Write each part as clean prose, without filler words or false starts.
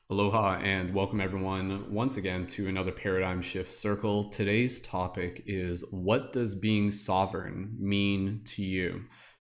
Aloha and welcome everyone once again to another Paradigm Shift Circle. Today's topic is, what does being sovereign mean to you?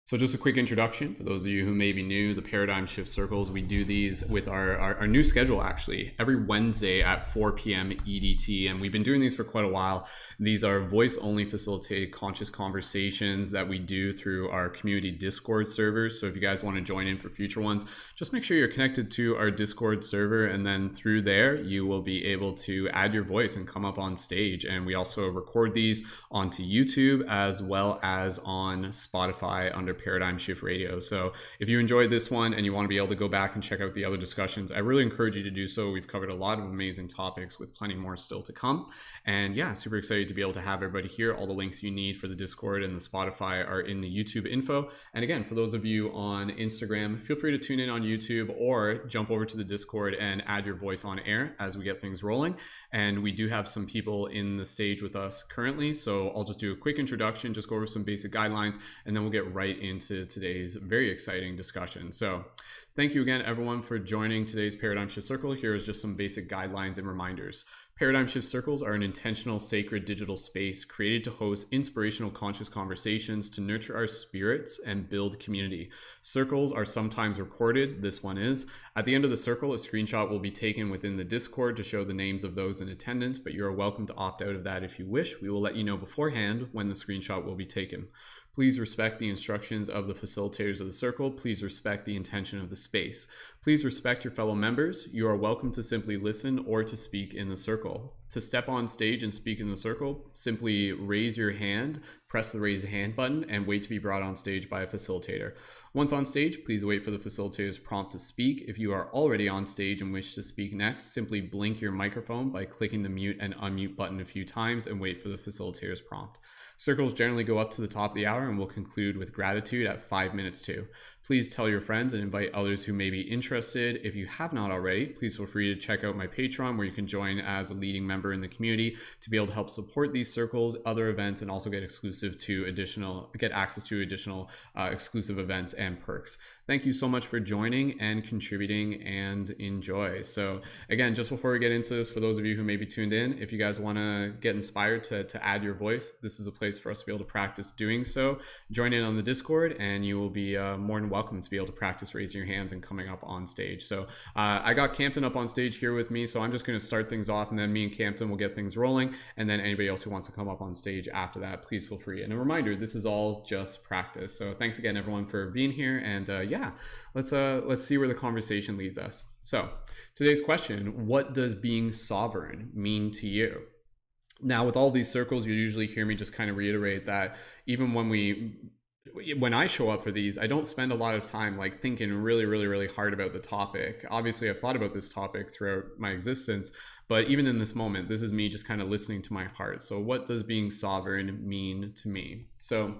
So just a quick introduction for those of you who may be new. The Paradigm Shift Circles, we do these with our new schedule actually every Wednesday at 4 p.m. EDT, and we've been doing these for quite a while. These are voice only facilitated conscious conversations that we do through our community Discord server. So if you guys want to join in for future ones, just make sure you're connected to our Discord server, and then through there you will be able to add your voice and come up on stage. And we also record these onto YouTube as well as on Spotify under Paradigm Shift Radio. So if you enjoyed this one and you want to be able to go back and check out the other discussions, I really encourage you to do so. We've covered a lot of amazing topics with plenty more still to come. And yeah, super excited to be able to have everybody here. All the links you need for the Discord and the Spotify are in the YouTube info. And again, for those of you on Instagram, feel free to tune in on YouTube or jump over to the Discord and add your voice on air as we get things rolling. And we do have some people in the stage with us currently. So I'll just do a quick introduction, just go over some basic guidelines, and then we'll get right into today's very exciting discussion. So thank you again, everyone, for joining today's Paradigm Shift Circle. Here is just some basic guidelines and reminders. Paradigm Shift Circles are an intentional, sacred digital space created to host inspirational, conscious conversations to nurture our spirits and build community. Circles are sometimes recorded. This one is. At the end of the circle, a screenshot will be taken within the Discord to show the names of those in attendance, but you are welcome to opt out of that if you wish. We will let you know beforehand when the screenshot will be taken. Please respect the instructions of the facilitators of the circle. Please respect the intention of the space. Please respect your fellow members. You are welcome to simply listen or to speak in the circle. To step on stage and speak in the circle, simply raise your hand, press the raise hand button, and wait to be brought on stage by a facilitator. Once on stage, please wait for the facilitator's prompt to speak. If you are already on stage and wish to speak next, simply blink your microphone by clicking the mute and unmute button a few times and wait for the facilitator's prompt. Circles generally go up to the top of the hour and will conclude with gratitude at 5 minutes to. Please tell your friends and invite others who may be interested. If you have not already, please feel free to check out my Patreon, where you can join as a leading member in the community to be able to help support these circles, other events, and also get access to additional exclusive events and perks. Thank you so much for joining and contributing, and enjoy. So again, just before we get into this, for those of you who may be tuned in, if you guys want to get inspired to add your voice, this is a place for us to be able to practice doing so. Join in on the Discord and you will be more than welcome to be able to practice raising your hands and coming up on stage. So I got Campton up on stage here with me, so I'm just going to start things off, and then me and Campton will get things rolling, and then anybody else who wants to come up on stage after that, please feel free. And a reminder, this is all just practice. So thanks again, everyone, for being here. And yeah, let's see where the conversation leads us. So today's question: what does being sovereign mean to you? Now, with all these circles, you usually hear me just kind of reiterate that even when I show up for these, I don't spend a lot of time like thinking really hard about the topic. Obviously, I've thought about this topic throughout my existence, but even in this moment, this is me just kind of listening to my heart. So what does being sovereign mean to me? So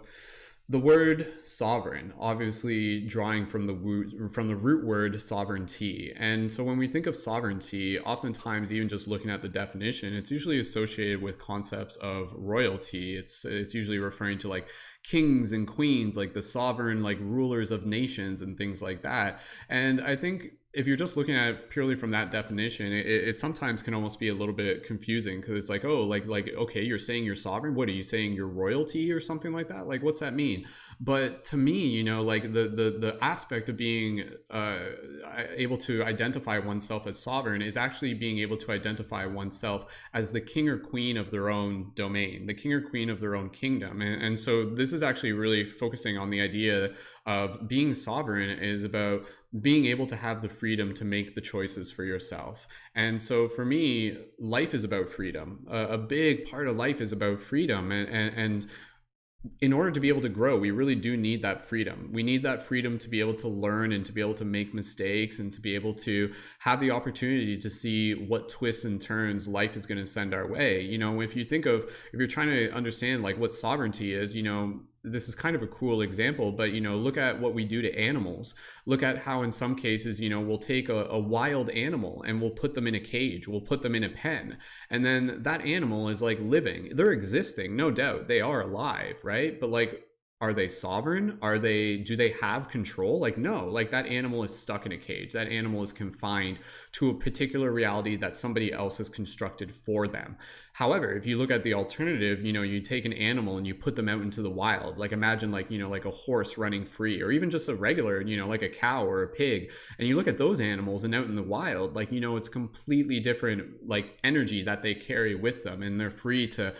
the word sovereign, obviously drawing from the root word sovereignty. And so when we think of sovereignty, oftentimes, even just looking at the definition, it's usually associated with concepts of royalty. It's usually referring to like kings and queens, like the sovereign, like rulers of nations and things like that. And I think if you're just looking at it purely from that definition, it sometimes can almost be a little bit confusing, because it's like, oh, like okay, you're saying you're sovereign. What are you saying? You're royalty or something like that? Like, what's that mean? But to me, you know, like the aspect of being able to identify oneself as sovereign is actually being able to identify oneself as the king or queen of their own domain, the king or queen of their own kingdom. And so this is actually really focusing on the idea of being sovereign is about being able to have the freedom to make the choices for yourself. And so for me, life is about freedom. A big part of life is about freedom. And in order to be able to grow, we really do need that freedom. We need that freedom to be able to learn and to be able to make mistakes and to be able to have the opportunity to see what twists and turns life is going to send our way. You know, if you're trying to understand like what sovereignty is, you know, this is kind of a cool example, but, you know, look at what we do to animals. Look at how in some cases, you know, we'll take a wild animal and we'll put them in a cage, we'll put them in a pen, and then that animal is like living, they're existing, no doubt, they are alive, right? But like Are they sovereign? Do they have control? Like, no, like that animal is stuck in a cage. That animal is confined to a particular reality that somebody else has constructed for them. However, if you look at the alternative, you take an animal and you put them out into the wild. Like, imagine, like, like a horse running free, or even just a regular, like a cow or a pig. And you look at those animals and out in the wild, like, it's completely different, like, energy that they carry with them. And they're free to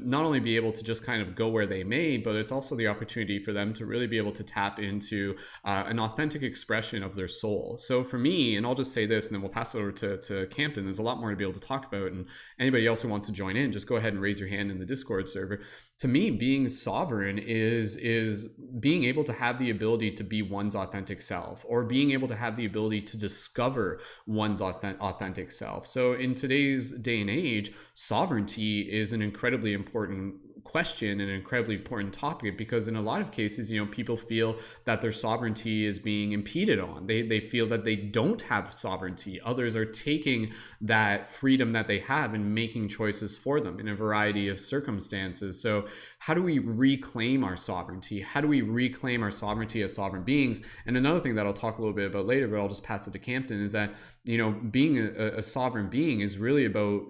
not only be able to just kind of go where they may, but it's also the opportunity for them to really be able to tap into an authentic expression of their soul. So for me, and I'll just say this, and then we'll pass it over to Campton. There's a lot more to be able to talk about, and anybody else who wants to join in, just go ahead and raise your hand in the Discord server. To me, being sovereign is being able to have the ability to be one's authentic self, or being able to have the ability to discover one's authentic self. So in today's day and age, sovereignty is an incredibly important question and an incredibly important topic, because in a lot of cases, people feel that their sovereignty is being impeded on. They feel that they don't have sovereignty. Others are taking that freedom that they have and making choices for them in a variety of circumstances. So how do we reclaim our sovereignty? How do we reclaim our sovereignty as sovereign beings? And another thing that I'll talk a little bit about later, but I'll just pass it to Campton, is that being a sovereign being is really about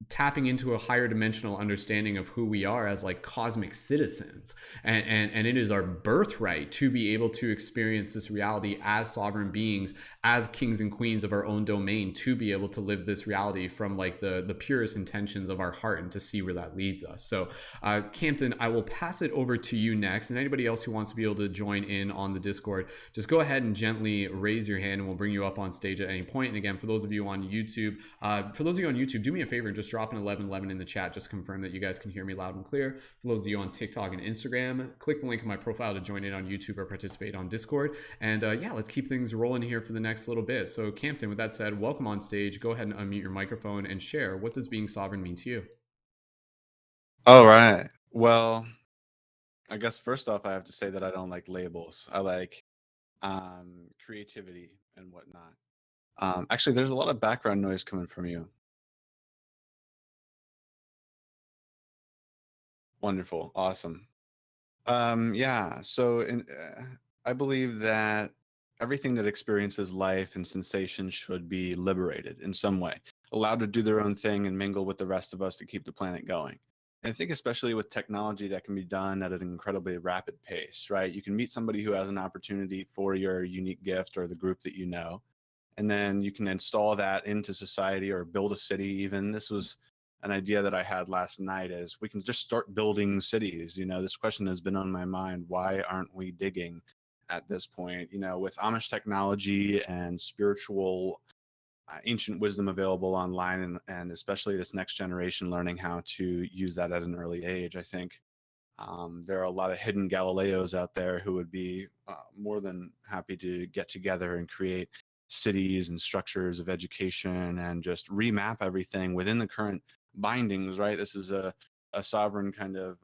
tapping into a higher dimensional understanding of who we are as like cosmic citizens, and it is our birthright to be able to experience this reality as sovereign beings, as kings and queens of our own domain, to be able to live this reality from like the purest intentions of our heart, and to see where that leads us. So Campton, I will pass it over to you next, and anybody else who wants to be able to join in on the Discord, just go ahead and gently raise your hand and we'll bring you up on stage at any point. And again, for those of you on YouTube, do me a favor and just drop an 1111 in the chat, just confirm that you guys can hear me loud and clear. For those of you on TikTok and Instagram, click the link in my profile to join in on YouTube or participate on Discord. And yeah, let's keep things rolling here for the next little bit. So Campton, with that said, welcome on stage. Go ahead and unmute your microphone and share, what does being sovereign mean to you? All right. Well, I guess first off, I have to say that I don't like labels. I like creativity and whatnot. Actually, there's a lot of background noise coming from you. Wonderful. Awesome. Yeah. I believe that everything that experiences life and sensation should be liberated in some way, allowed to do their own thing and mingle with the rest of us to keep the planet going. And I think especially with technology, that can be done at an incredibly rapid pace, right? You can meet somebody who has an opportunity for your unique gift or the group that you know, and then you can install that into society or build a city. Even this was an idea that I had last night, is we can just start building cities. This question has been on my mind. Why aren't we digging at this point? With Amish technology and spiritual ancient wisdom available online, and especially this next generation learning how to use that at an early age, I think there are a lot of hidden Galileos out there who would be more than happy to get together and create cities and structures of education and just remap everything within the current bindings, right? This is a sovereign kind of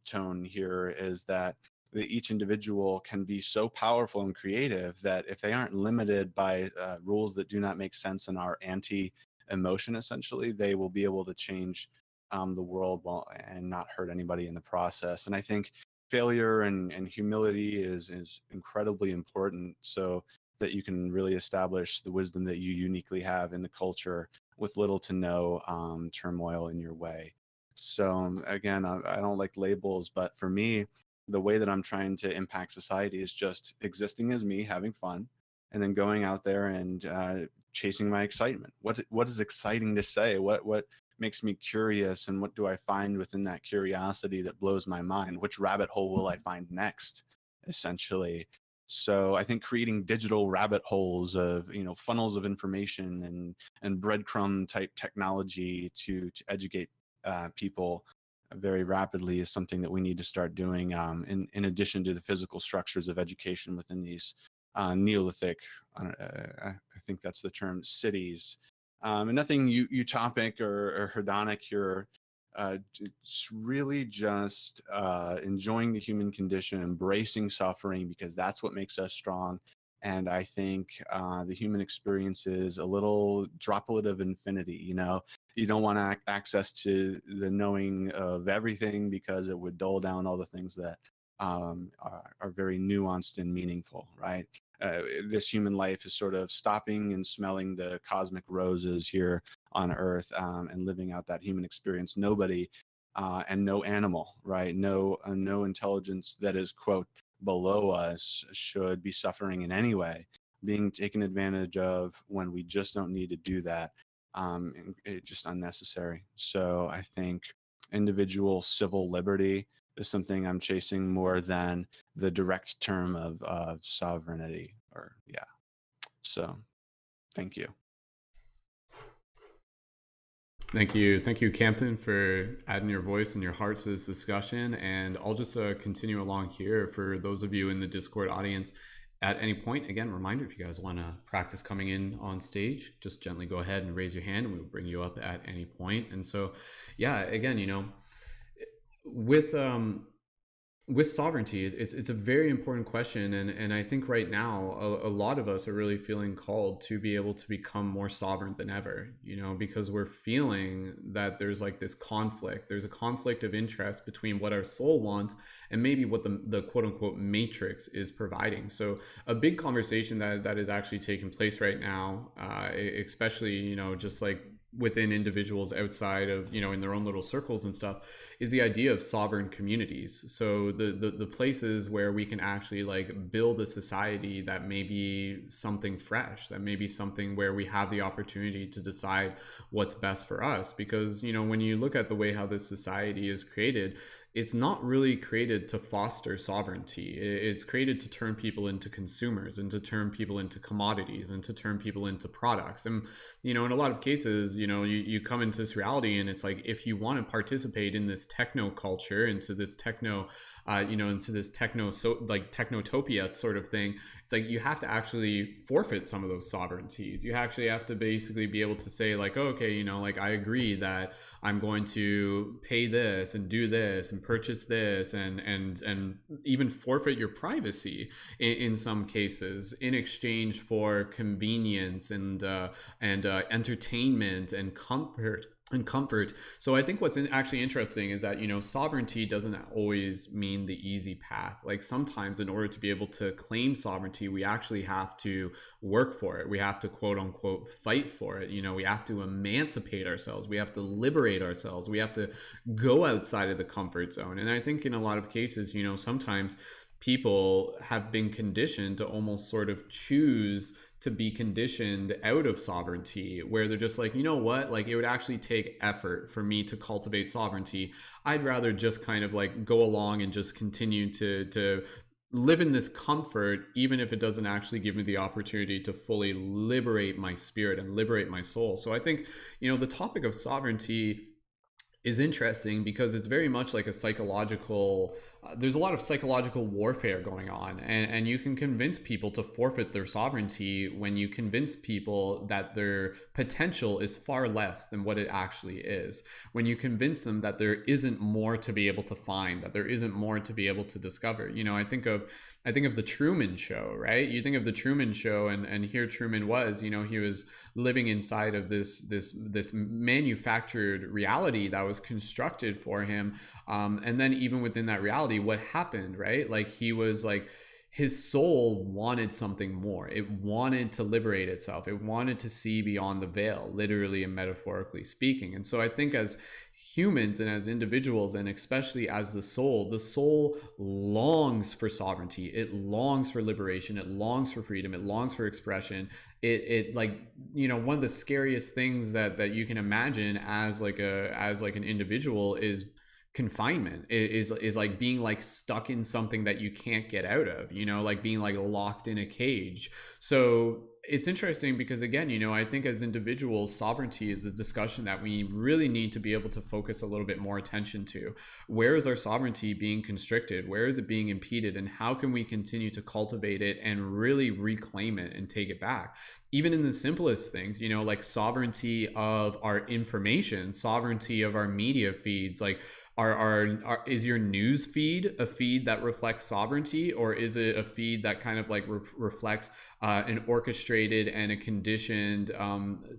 tone here, is that each individual can be so powerful and creative that if they aren't limited by rules that do not make sense and are anti-emotion, essentially, they will be able to change the world and not hurt anybody in the process. And I think failure and humility is incredibly important, so that you can really establish the wisdom that you uniquely have in the culture with little to no turmoil in your way. So again, I don't like labels, but for me, the way that I'm trying to impact society is just existing as me, having fun, and then going out there and chasing my excitement. What is exciting to say? What makes me curious, and what do I find within that curiosity that blows my mind? Which rabbit hole will I find next, essentially? So I think creating digital rabbit holes of funnels of information and breadcrumb type technology to educate people very rapidly is something that we need to start doing, in addition to the physical structures of education within these Neolithic, I think that's the term, cities. And nothing utopic or hedonic here. It's really just enjoying the human condition, embracing suffering, because that's what makes us strong. And I think the human experience is a little droplet of infinity. You don't want access to the knowing of everything, because it would dull down all the things that are very nuanced and meaningful, right? This human life is sort of stopping and smelling the cosmic roses here on Earth, and living out that human experience. Nobody and no animal, right? No intelligence that is, quote, below us should be suffering in any way, being taken advantage of when we just don't need to do that. It's just unnecessary. So I think individual civil liberty is something I'm chasing more than the direct term of sovereignty. Or yeah. So thank you. Thank you, Campton, for adding your voice and your heart to this discussion. And I'll just continue along here for those of you in the Discord audience. At any point, again, reminder, if you guys want to practice coming in on stage, just gently go ahead and raise your hand and we'll bring you up at any point. And so, yeah, again, with with sovereignty, it's a very important question, and I think right now a lot of us are really feeling called to be able to become more sovereign than ever, because we're feeling that there's like this conflict. There's a conflict of interest between what our soul wants and maybe what the quote unquote matrix is providing. So a big conversation that is actually taking place right now, especially just like within individuals outside of in their own little circles and stuff, is the idea of sovereign communities. So the places where we can actually like build a society that may be something fresh, that may be something where we have the opportunity to decide what's best for us. Because when you look at the way how this society is created, it's not really created to foster sovereignty. It's created to turn people into consumers and to turn people into commodities and to turn people into products. And, in a lot of cases, you come into this reality and it's like, if you want to participate in this techno culture, into this techno, into this technotopia sort of thing, it's like you have to actually forfeit some of those sovereignties. You actually have to basically be able to say like, oh, okay, like I agree that I'm going to pay this and do this and purchase this and even forfeit your privacy in some cases in exchange for convenience and entertainment and comfort. So I think what's actually interesting is that sovereignty doesn't always mean the easy path. Like sometimes in order to be able to claim sovereignty, we actually have to work for it. We have to quote unquote fight for it. We have to emancipate ourselves. We have to liberate ourselves. We have to go outside of the comfort zone. And I think in a lot of cases, sometimes people have been conditioned to almost sort of choose to be conditioned out of sovereignty, where they're just like, what, like it would actually take effort for me to cultivate sovereignty. I'd rather just kind of like go along and just continue to live in this comfort, even if it doesn't actually give me the opportunity to fully liberate my spirit and liberate my soul. So I think, the topic of sovereignty is interesting because it's very much like a psychological, there's a lot of psychological warfare going on, and you can convince people to forfeit their sovereignty when you convince people that their potential is far less than what it actually is. When you convince them that there isn't more to be able to find, that there isn't more to be able to discover. I think of the Truman Show, right? You think of the Truman Show, and here Truman was, he was living inside of this manufactured reality that was constructed for him. And then even within that reality, what happened, right? Like he was like, his soul wanted something more. It wanted to liberate itself. It wanted to see beyond the veil, literally and metaphorically speaking. And so I think as humans and as individuals, and especially as the soul longs for sovereignty. It longs for liberation. It longs for freedom. It longs for expression. It like, one of the scariest things that you can imagine as like an individual is confinement, is like being like stuck in something that you can't get out of, like being like locked in a cage. So it's interesting because again, I think as individuals, sovereignty is a discussion that we really need to be able to focus a little bit more attention to. Where is our sovereignty being constricted? Where is it being impeded? And how can we continue to cultivate it and really reclaim it and take it back? Even in the simplest things, like sovereignty of our information, sovereignty of our media feeds, like Is your news feed a feed that reflects sovereignty, or is it a feed that kind of like reflects an orchestrated and a conditioned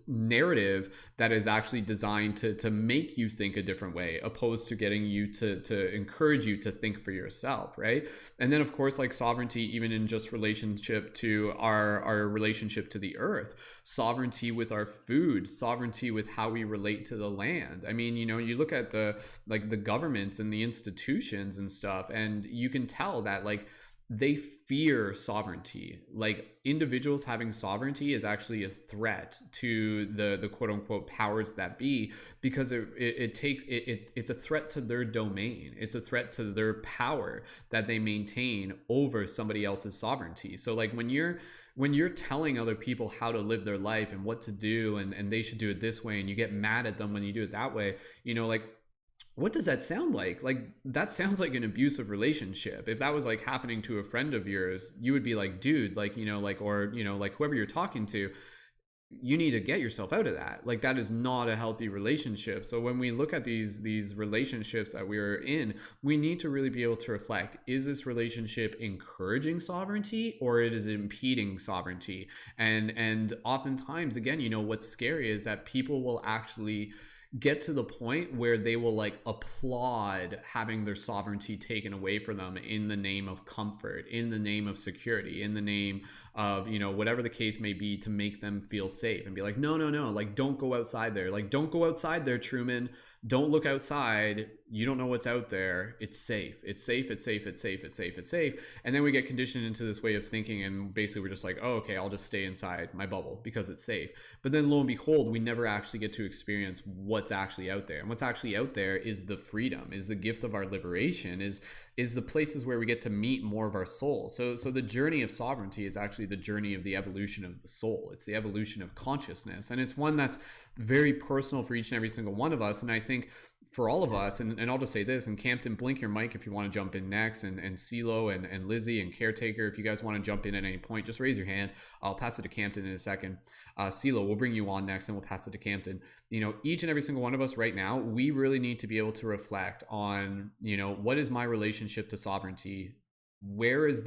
narrative that is actually designed to make you think a different way, opposed to getting you to encourage you to think for yourself, right? And then of course, like sovereignty, even in just relationship to our relationship to the earth, sovereignty with our food, sovereignty with how we relate to the land. I mean, you know, you look at the governments and the institutions and stuff, and you can tell that like they fear sovereignty. Like individuals having sovereignty is actually a threat to the quote unquote powers that be, because it's a threat to their domain. It's a threat to their power that they maintain over somebody else's sovereignty. So like when you're telling other people how to live their life and what to do, and they should do it this way, and you get mad at them when you do it that way, you know, like what does that sound like? Like that sounds like an abusive relationship. If that was like happening to a friend of yours, you would be like, dude, like, you know, like, or, you know, like whoever you're talking to, you need to get yourself out of that. Like that is not a healthy relationship. So when we look at these relationships that we're in, we need to really be able to reflect, is this relationship encouraging sovereignty, or it is impeding sovereignty? And oftentimes, again, you know, what's scary is that people will actually get to the point where they will like applaud having their sovereignty taken away from them in the name of comfort, in the name of security, in the name of, you know, whatever the case may be, to make them feel safe and be like, no, no, no, like don't go outside there. Like don't go outside there, Truman. Don't look outside. You don't know what's out there. It's safe. It's safe. It's safe. It's safe. It's safe. It's safe. And then we get conditioned into this way of thinking, and basically we're just like, oh, okay, I'll just stay inside my bubble because it's safe. But then lo and behold, we never actually get to experience what's actually out there. And what's actually out there is the freedom, is the gift of our liberation, is the places where we get to meet more of our soul. So the journey of sovereignty is actually the journey of the evolution of the soul. It's the evolution of consciousness. And it's one that's very personal for each and every single one of us. And I think for all of us, and I'll just say this, and Campton, blink your mic if you want to jump in next, and CeeLo and Lizzie and Caretaker, if you guys want to jump in at any point, just raise your hand. I'll pass it to Campton in a second. CeeLo, we'll bring you on next, and we'll pass it to Campton. You know, each and every single one of us right now, we really need to be able to reflect on, you know, what is my relationship to sovereignty? Where is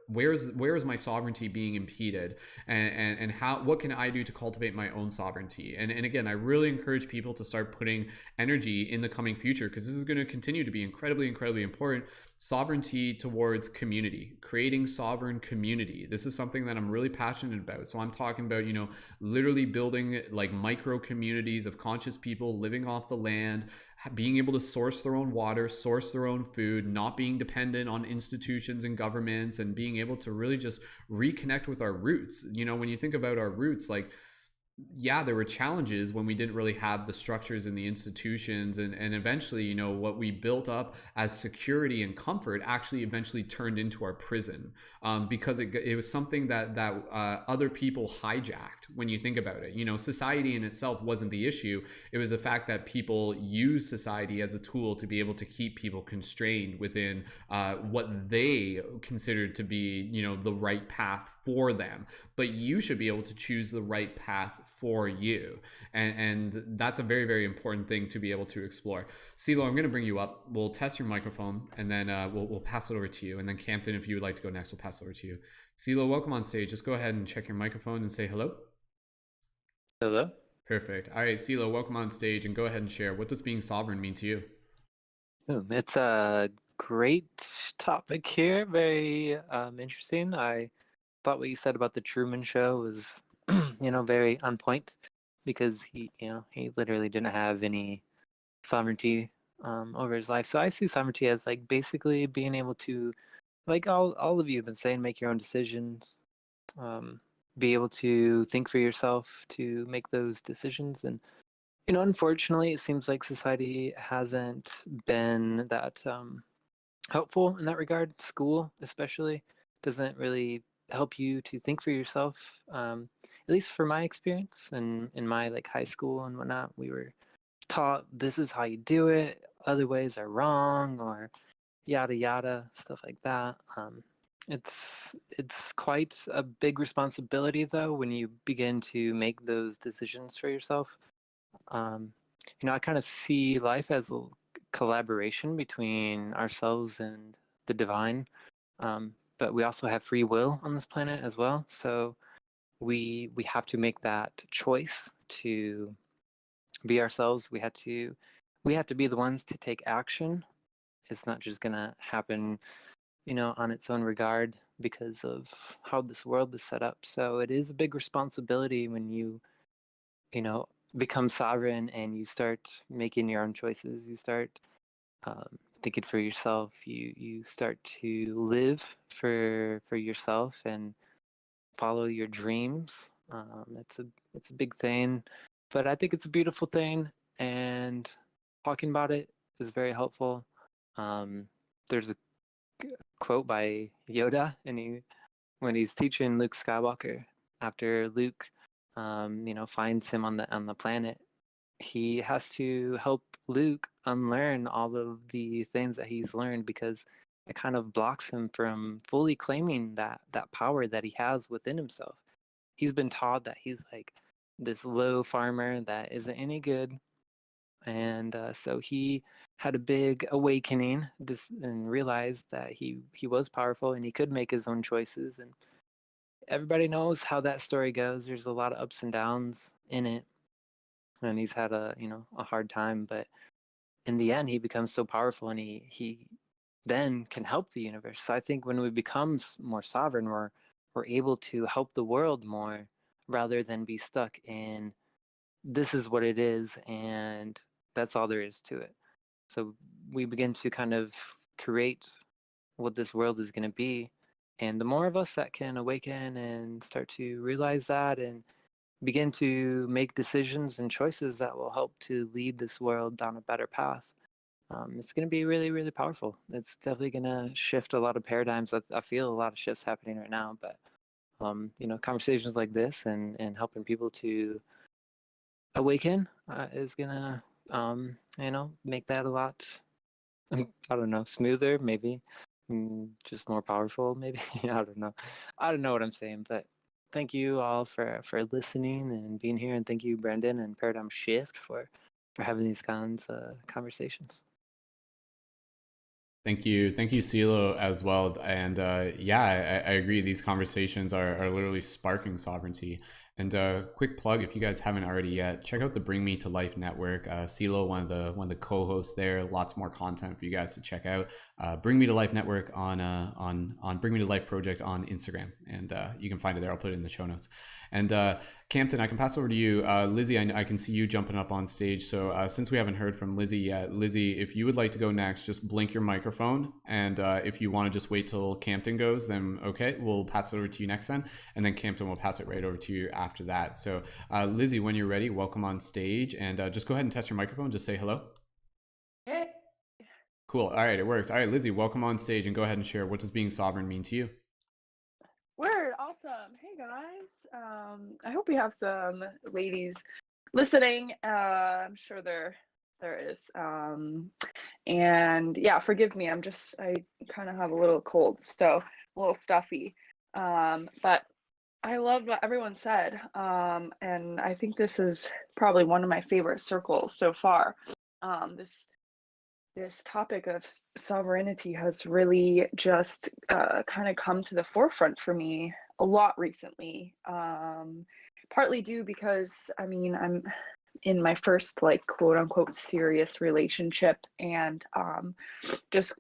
my sovereignty being impeded, and what can I do to cultivate my own sovereignty? And again, I really encourage people to start putting energy in the coming future, because this is going to continue to be incredibly important. Sovereignty towards community, creating sovereign community. This is something that I'm really passionate about. So I'm talking about, you know, literally building like micro communities of conscious people living off the land, being able to source their own water, source their own food, not being dependent on institutions and governments, and being able to really just reconnect with our roots. You know, when you think about our roots, like, yeah, there were challenges when we didn't really have the structures and the institutions, and eventually, you know, what we built up as security and comfort actually eventually turned into our prison, because it was something that other people hijacked. When you think about it, you know, society in itself wasn't the issue. It was the fact that people use society as a tool to be able to keep people constrained within what they considered to be, you know, the right path for them. But you should be able to choose the right path for you, and that's a very important thing to be able to explore. CeeLo, I'm going to bring you up. We'll test your microphone, and then we'll pass it over to you. And then Campton, if you would like to go next, we'll pass it over to you. CeeLo, welcome on stage. Just go ahead and check your microphone and say hello. Hello. Perfect. All right, CeeLo, welcome on stage, and go ahead and share. What does being sovereign mean to you? It's a great topic here. Very interesting. I thought what you said about the Truman Show was, you know, very on point, because he literally didn't have any sovereignty over his life. So I see sovereignty as like basically being able to, like all of you have been saying, make your own decisions, be able to think for yourself, to make those decisions. And you know, unfortunately, it seems like society hasn't been that helpful in that regard. School, especially, doesn't really help you to think for yourself. At least for my experience, and in my like high school and whatnot, we were taught this is how you do it. Other ways are wrong, or yada yada, stuff like that. It's quite a big responsibility though when you begin to make those decisions for yourself. You know, I kind of see life as collaboration between ourselves and the divine. But we also have free will on this planet as well. So we have to make that choice to be ourselves. We have to be the ones to take action. It's not just gonna happen, on its own regard because of how this world is set up. So it is a big responsibility when you know, become sovereign and you start making your own choices. You start thinking for yourself. You start to live for yourself and follow your dreams. It's a big thing, but I think it's a beautiful thing, and talking about it is very helpful. There's a quote by Yoda, and when he's teaching Luke Skywalker after Luke, finds him on the planet, he has to help Luke unlearn all of the things that he's learned because it kind of blocks him from fully claiming that power that he has within himself. He's been taught that he's like this low farmer that isn't any good, and so he had a big awakening and realized that he was powerful and he could make his own choices. And everybody knows how that story goes. There's a lot of ups and downs in it, and he's had a hard time, but in the end he becomes so powerful, and he then can help the universe. So I think when we become more sovereign, we're able to help the world more rather than be stuck in this is what it is and that's all there is to it. So we begin to kind of create what this world is going to be, and the more of us that can awaken and start to realize that and begin to make decisions and choices that will help to lead this world down a better path, it's going to be really, really powerful. It's definitely going to shift a lot of paradigms. I feel a lot of shifts happening right now, but conversations like this and helping people to awaken is going to, make that a lot, I don't know, smoother, maybe, just more powerful, maybe. I don't know. I don't know what I'm saying, but thank you all for listening and being here, and thank you, Brendan and Paradigm Shift, for having these kinds of conversations. Thank you, CeeLo, as well. And yeah, I agree. These conversations are literally sparking sovereignty. And quick plug, if you guys haven't already yet, check out the Bring Me to Life network. CeeLo, one of the co-hosts there. Lots more content for you guys to check out. Bring Me to Life network on Bring Me to Life project on Instagram, and you can find it there. I'll put it in the show notes. And Campton, I can pass over to you. Lizzie, I can see you jumping up on stage. So since we haven't heard from Lizzie yet, Lizzie, if you would like to go next, just blink your microphone. And if you want to just wait till Campton goes, then okay, we'll pass it over to you next then. And then Campton will pass it right over to you after that. So Lizzie, when you're ready, welcome on stage. And just go ahead and test your microphone. Just say hello. Hey. Cool. All right, it works. All right, Lizzie, welcome on stage, and go ahead and share, what does being sovereign mean to you? Word, awesome. Hey guys. I hope we have some ladies listening. I'm sure there is. And yeah, forgive me. I kind of have a little cold, so a little stuffy. But I love what everyone said. And I think this is probably one of my favorite circles so far. This topic of sovereignty has really just kind of come to the forefront for me a lot recently. Partly due because I'm in my first like quote unquote serious relationship, and just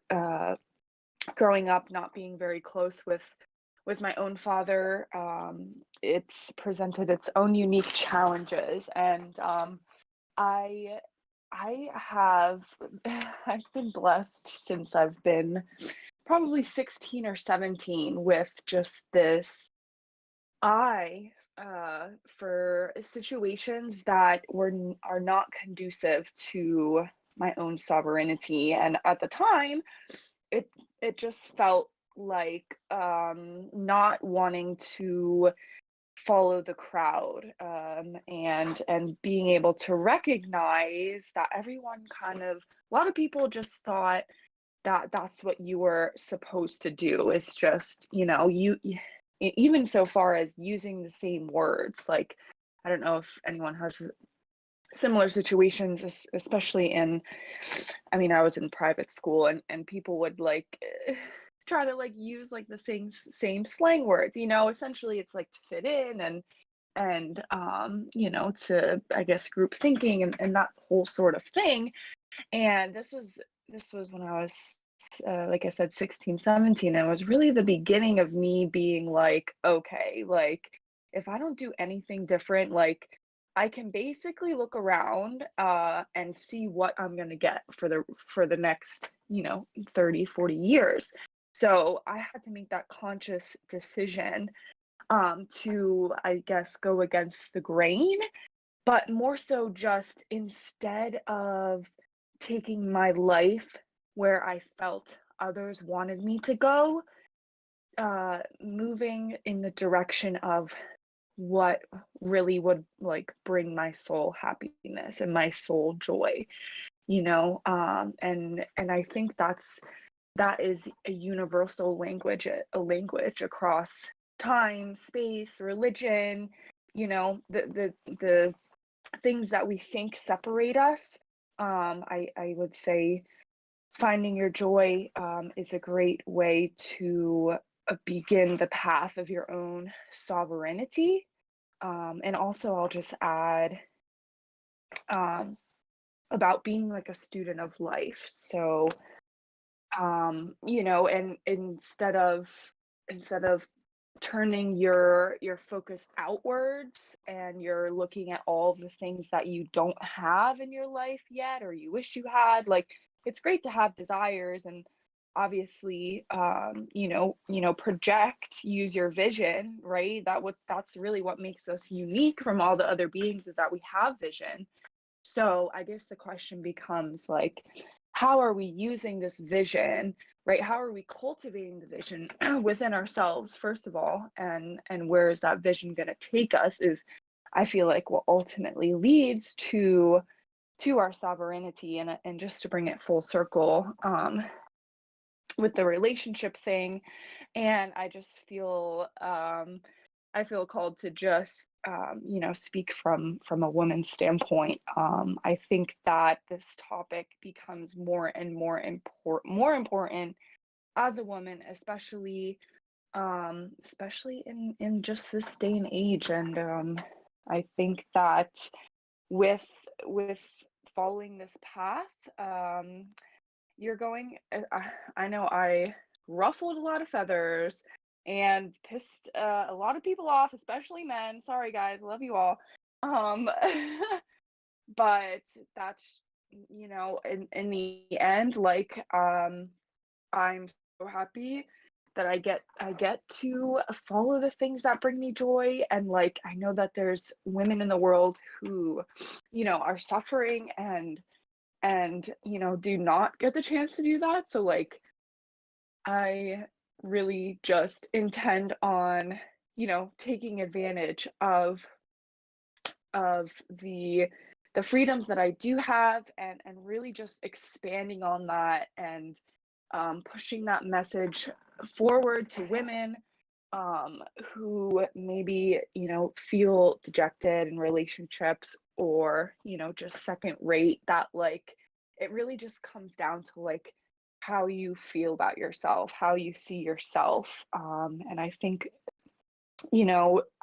growing up not being very close with my own father. It's presented its own unique challenges, and I've been blessed since I've been probably 16 or 17 with just this eye for situations that are not conducive to my own sovereignty. And at the time, it just felt like not wanting to follow the crowd, and being able to recognize that everyone a lot of people just thought that that's what you were supposed to do. It's just, even so far as using the same words. Like, I don't know if anyone has similar situations, especially in, I mean, I was in private school, and people would like try to like use like the same slang words, you know, essentially it's like to fit in and you know, to, I guess, group thinking and that whole sort of thing. And this was when I was like I said, 16, 17. And it was really the beginning of me being like, okay, like if I don't do anything different, like I can basically look around and see what I'm going to get for the next, you know, 30, 40 years. So I had to make that conscious decision to, I guess, go against the grain, but more so just instead of taking my life where I felt others wanted me to go, moving in the direction of what really would like bring my soul happiness and my soul joy, you know. And I think that is a universal language, a language across time, space, religion, you know, the things that we think separate us. I would say finding your joy is a great way to begin the path of your own sovereignty. And also, I'll just add um, about being like a student of life. So, you know, and instead of turning your focus outwards and you're looking at all the things that you don't have in your life yet or you wish you had, like it's great to have desires and obviously project, use your vision, right? That's really what makes us unique from all the other beings, is that we have vision. So I guess the question becomes like, how are we using this vision, right? How are we cultivating the vision within ourselves, first of all, and where is that vision going to take us? Is, I feel like, what ultimately leads to our sovereignty. And just to bring it full circle, with the relationship thing, and I just feel I feel called to just speak from a woman's standpoint. I think that this topic becomes more and more important as a woman, especially in just this day and age. And I think that with with following this path, you're going. I know I ruffled a lot of feathers and pissed a lot of people off, especially men. Sorry, guys, love you all. Um, but that's, in the end, like, I'm so happy that I get to follow the things that bring me joy. And like, I know that there's women in the world who, are suffering and do not get the chance to do that. So like, I really just intend on, taking advantage of the freedoms that I do have, and really just expanding on that, and pushing that message forward to women who maybe, feel dejected in relationships, or, just second rate, that like it really just comes down to like how you feel about yourself, how you see yourself. And I think,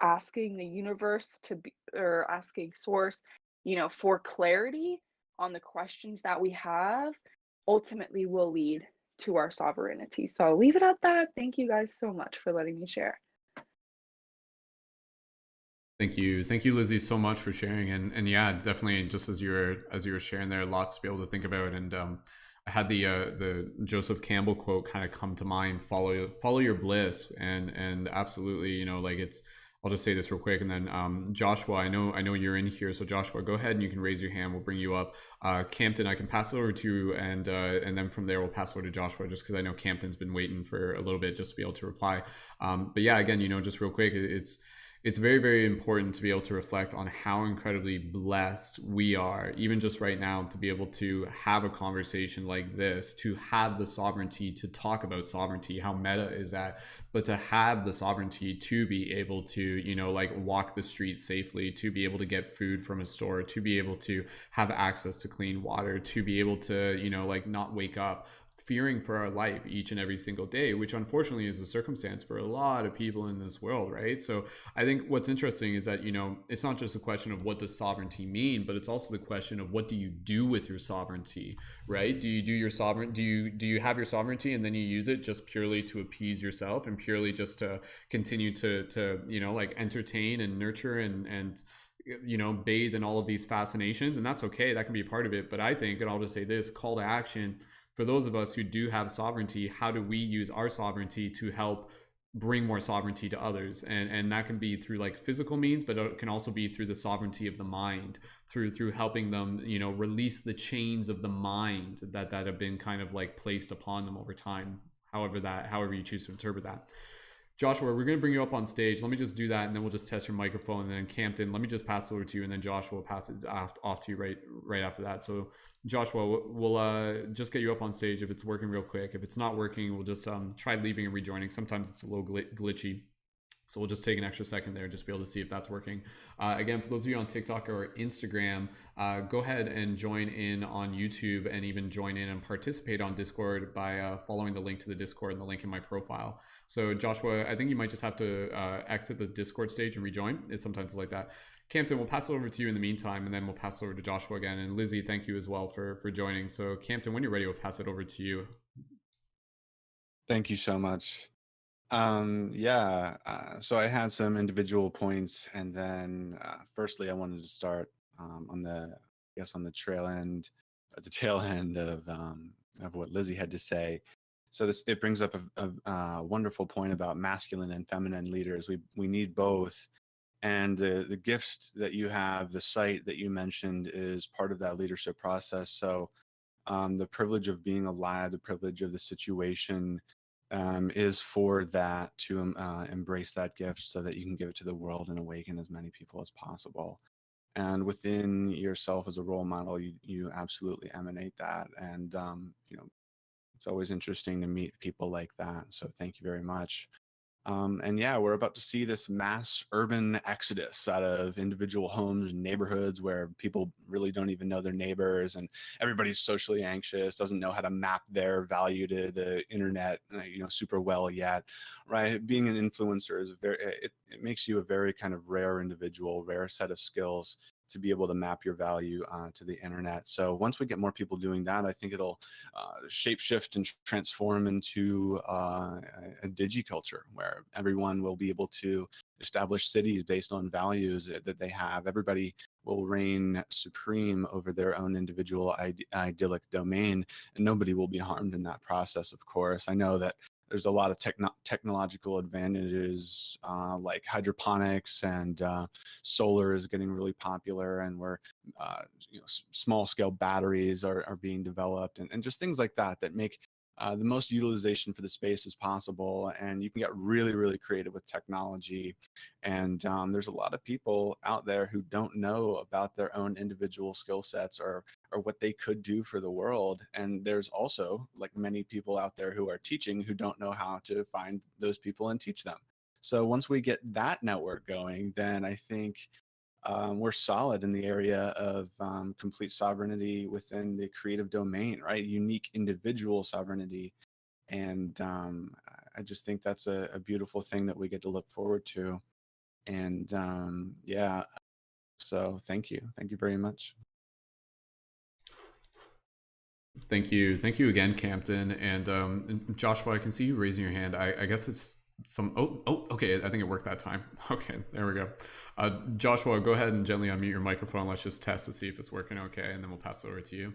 asking the universe to be, or asking source, for clarity on the questions that we have, ultimately will lead to our sovereignty. So I'll leave it at that. Thank you guys so much for letting me share. Thank you, Lizzie, so much for sharing. And yeah, definitely, just as you were sharing there, lots to be able to think about. And I had the Joseph Campbell quote kind of come to mind: follow your bliss. And absolutely, like, it's, I'll just say this real quick, and then Joshua, I know you're in here, so Joshua, go ahead and you can raise your hand. We'll bring you up. Campton, I can pass it over to you, and then from there we'll pass it over to Joshua, just because I know Campton's been waiting for a little bit just to be able to reply. But yeah, again, just real quick, it's very, very important to be able to reflect on how incredibly blessed we are, even just right now, to be able to have a conversation like this, to have the sovereignty to talk about sovereignty. How meta is that? But to have the sovereignty to be able to, like walk the streets safely, to be able to get food from a store, to be able to have access to clean water, to be able to, like not wake up fearing for our life each and every single day, which unfortunately is a circumstance for a lot of people in this world, right? So I think what's interesting is that, it's not just a question of what does sovereignty mean, but it's also the question of what do you do with your sovereignty, right? Do you do your sovereign, do you have your sovereignty and then you use it just purely to appease yourself and purely just to continue to like entertain and nurture and bathe in all of these fascinations? And that's okay, that can be a part of it. But I think, and I'll just say this, call to action for those of us who do have sovereignty: how do we use our sovereignty to help bring more sovereignty to others? And that can be through like physical means, but it can also be through the sovereignty of the mind, through helping them, release the chains of the mind that have been kind of like placed upon them over time, however you choose to interpret that. Joshua, we're going to bring you up on stage. Let me just do that, and then we'll just test your microphone. And then Campton, let me just pass it over to you, and then Joshua will pass it off to you right after that. So Joshua, we'll just get you up on stage if it's working real quick. If it's not working, we'll just try leaving and rejoining. Sometimes it's a little glitchy. So we'll just take an extra second there just to be able to see if that's working. Again, for those of you on TikTok or Instagram, go ahead and join in on YouTube, and even join in and participate on Discord by following the link to the Discord and the link in my profile. So Joshua, I think you might just have to exit the Discord stage and rejoin. It's sometimes like that. Campton, we'll pass it over to you in the meantime, and then we'll pass it over to Joshua again. And Lizzie, thank you as well for joining. So Campton, when you're ready, we'll pass it over to you. Thank you so much. So I had some individual points, and then firstly, I wanted to start on the tail end of what Lizzie had to say. So it brings up a wonderful point about masculine and feminine leaders. We need both, and the gift that you have, the site that you mentioned, is part of that leadership process. So the privilege of being alive, the privilege of the situation, is for that to embrace that gift so that you can give it to the world and awaken as many people as possible. And within yourself as a role model, you absolutely emanate that. And it's always interesting to meet people like that. So thank you very much. We're about to see this mass urban exodus out of individual homes and neighborhoods where people really don't even know their neighbors, and everybody's socially anxious, doesn't know how to map their value to the internet, super well yet, right? Being an influencer is it makes you a very kind of rare individual, rare set of skills to be able to map your value to the internet. So once we get more people doing that, I think it'll shapeshift and transform into a digiculture where everyone will be able to establish cities based on values that they have. Everybody will reign supreme over their own individual idyllic domain, and nobody will be harmed in that process, of course. I know that there's a lot of technological advantages like hydroponics, and solar is getting really popular, and where small scale batteries are being developed, and just things like that make the most utilization for the space as possible. And you can get really, really creative with technology. And there's a lot of people out there who don't know about their own individual skill sets or what they could do for the world. And there's also, like, many people out there who are teaching who don't know how to find those people and teach them. So once we get that network going, then I think we're solid in the area of complete sovereignty within the creative domain, right? Unique individual sovereignty. And I just think that's a beautiful thing that we get to look forward to. And so thank you. Thank you very much. Thank you again, Campton. And Joshua, I can see you raising your hand. I guess it's okay, I think it worked that time. Okay, there we go. Joshua, go ahead and gently unmute your microphone. Let's just test to see if it's working okay, and then we'll pass it over to you.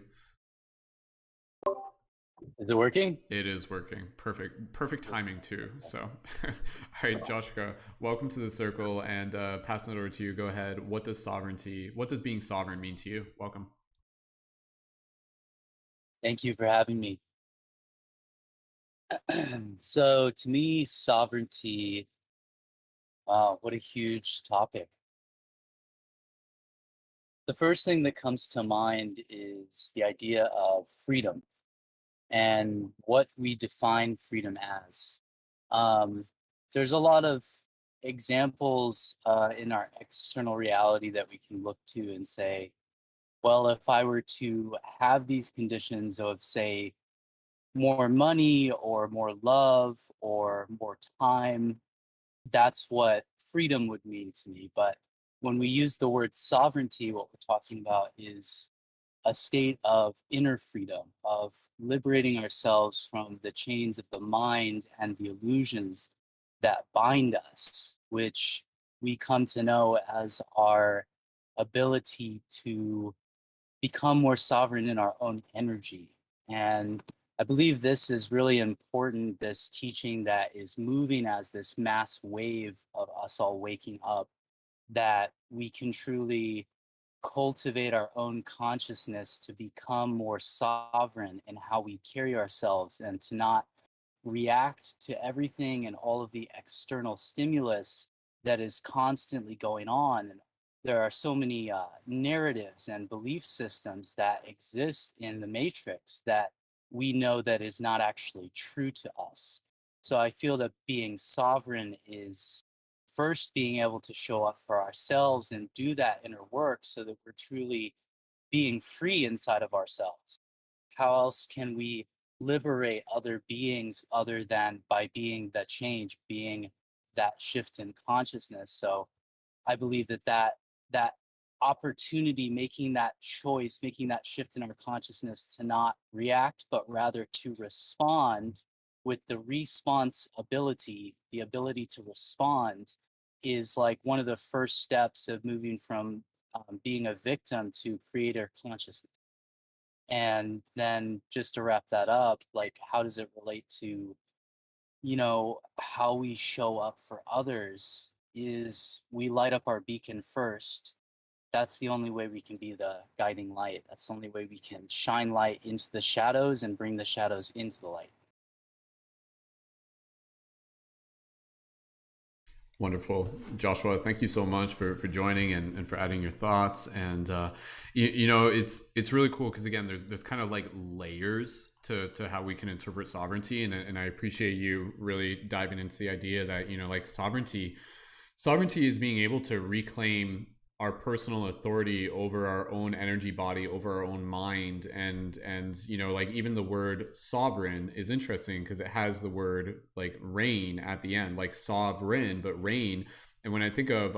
Is it working? It is working. Perfect timing too. So all right, Joshua, welcome to the circle, and passing it over to you. Go ahead. What does being sovereign mean to you? Welcome. Thank you for having me. So to me, sovereignty Wow, what a huge topic. The first thing that comes to mind is the idea of freedom and what we define freedom as. Um, there's a lot of examples in our external reality that we can look to and say, well, if I were to have these conditions of, say, more money or more love or more time, that's what freedom would mean to me. But when we use the word sovereignty, what we're talking about is a state of inner freedom, of liberating ourselves from the chains of the mind and the illusions that bind us, which we come to know as our ability to become more sovereign in our own energy. And I believe this is really important, this teaching that is moving as this mass wave of us all waking up, that we can truly cultivate our own consciousness to become more sovereign in how we carry ourselves and to not react to everything and all of the external stimulus that is constantly going on. And there are so many narratives and belief systems that exist in the matrix that we know that is not actually true to us. So I feel that being sovereign is first being able to show up for ourselves and do that inner work so that we're truly being free inside of ourselves. How else can we liberate other beings other than by being that change, being that shift in consciousness? So I believe that opportunity, making that choice, making that shift in our consciousness to not react, but rather to respond with the response ability, the ability to respond, is like one of the first steps of moving from being a victim to creator consciousness. And then just to wrap that up, like how does it relate to, how we show up for others is we light up our beacon first. That's the only way we can be the guiding light. That's the only way we can shine light into the shadows and bring the shadows into the light. Wonderful. Joshua, thank you so much for joining and for adding your thoughts. And, it's really cool because, again, there's kind of like layers to how we can interpret sovereignty. And I appreciate you really diving into the idea that, like sovereignty is being able to reclaim our personal authority over our own energy body, over our own mind. And like even the word sovereign is interesting because it has the word like reign at the end, like sovereign, but reign. And when I think of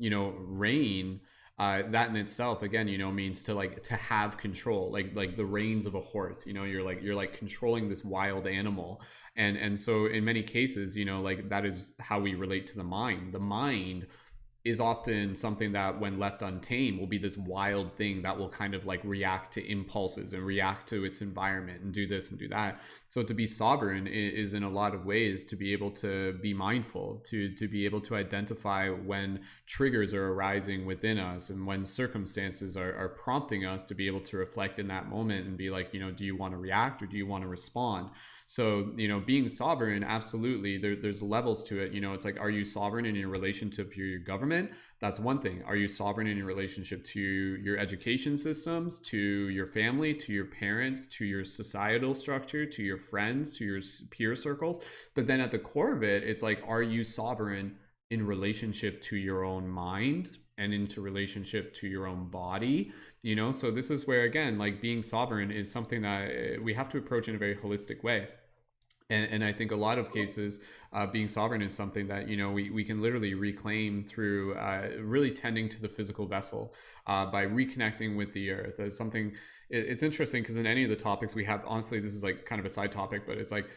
reign, that in itself again means to have control, like the reins of a horse. You're like controlling this wild animal. And so in many cases, like that is how we relate to the mind. The mind is often something that when left untamed will be this wild thing that will kind of like react to impulses and react to its environment and do this and do that. So to be sovereign is in a lot of ways to be able to be mindful, to be able to identify when triggers are arising within us and when circumstances are prompting us to be able to reflect in that moment and be like, do you want to react or do you want to respond? So, being sovereign, absolutely, there's levels to it. It's like, are you sovereign in your relationship to your government? That's one thing. Are you sovereign in your relationship to your education systems, to your family, to your parents, to your societal structure, to your friends, to your peer circles? But then at the core of it, it's like, are you sovereign in relationship to your own mind and into relationship to your own body? So this is where, again, like being sovereign is something that we have to approach in a very holistic way. And I think a lot of cases, being sovereign is something that we can literally reclaim through really tending to the physical vessel, by reconnecting with the earth as something. It's interesting because in any of the topics we have, honestly, this is like kind of a side topic, but it's like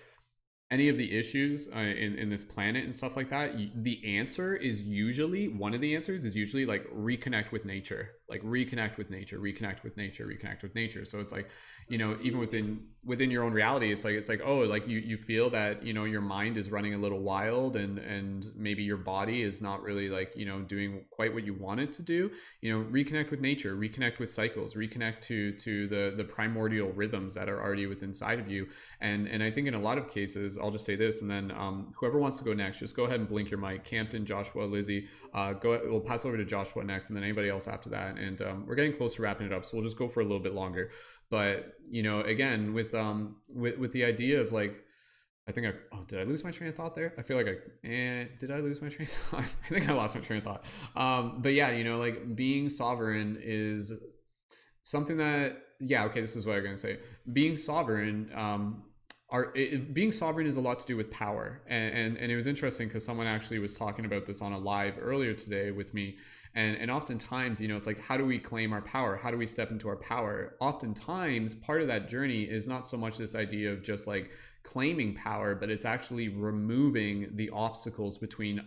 any of the issues in this planet and stuff like that, one of the answers is usually like reconnect with nature, like reconnect with nature. So it's like, even within your own reality, it's like, oh, like you feel that, your mind is running a little wild and maybe your body is not really like, doing quite what you want it to do. Reconnect with nature, reconnect with cycles, reconnect to the primordial rhythms that are already within inside of you. And I think in a lot of cases, I'll just say this, and then whoever wants to go next, just go ahead and blink your mic. Campton, Joshua, Lizzie, we'll pass over to Joshua next, and then anybody else after that. And we're getting close to wrapping it up, so we'll just go for a little bit longer. But again, with the idea of like, I think did I lose my train of thought there? I feel like did I lose my train of thought? I think I lost my train of thought. But yeah, like being sovereign is something that, okay, this is what I'm going to say. Being sovereign, being sovereign is a lot to do with power. And it was interesting because someone actually was talking about this on a live earlier today with me. And oftentimes, it's like, how do we claim our power? How do we step into our power? Oftentimes, part of that journey is not so much this idea of just like claiming power, but it's actually removing the obstacles between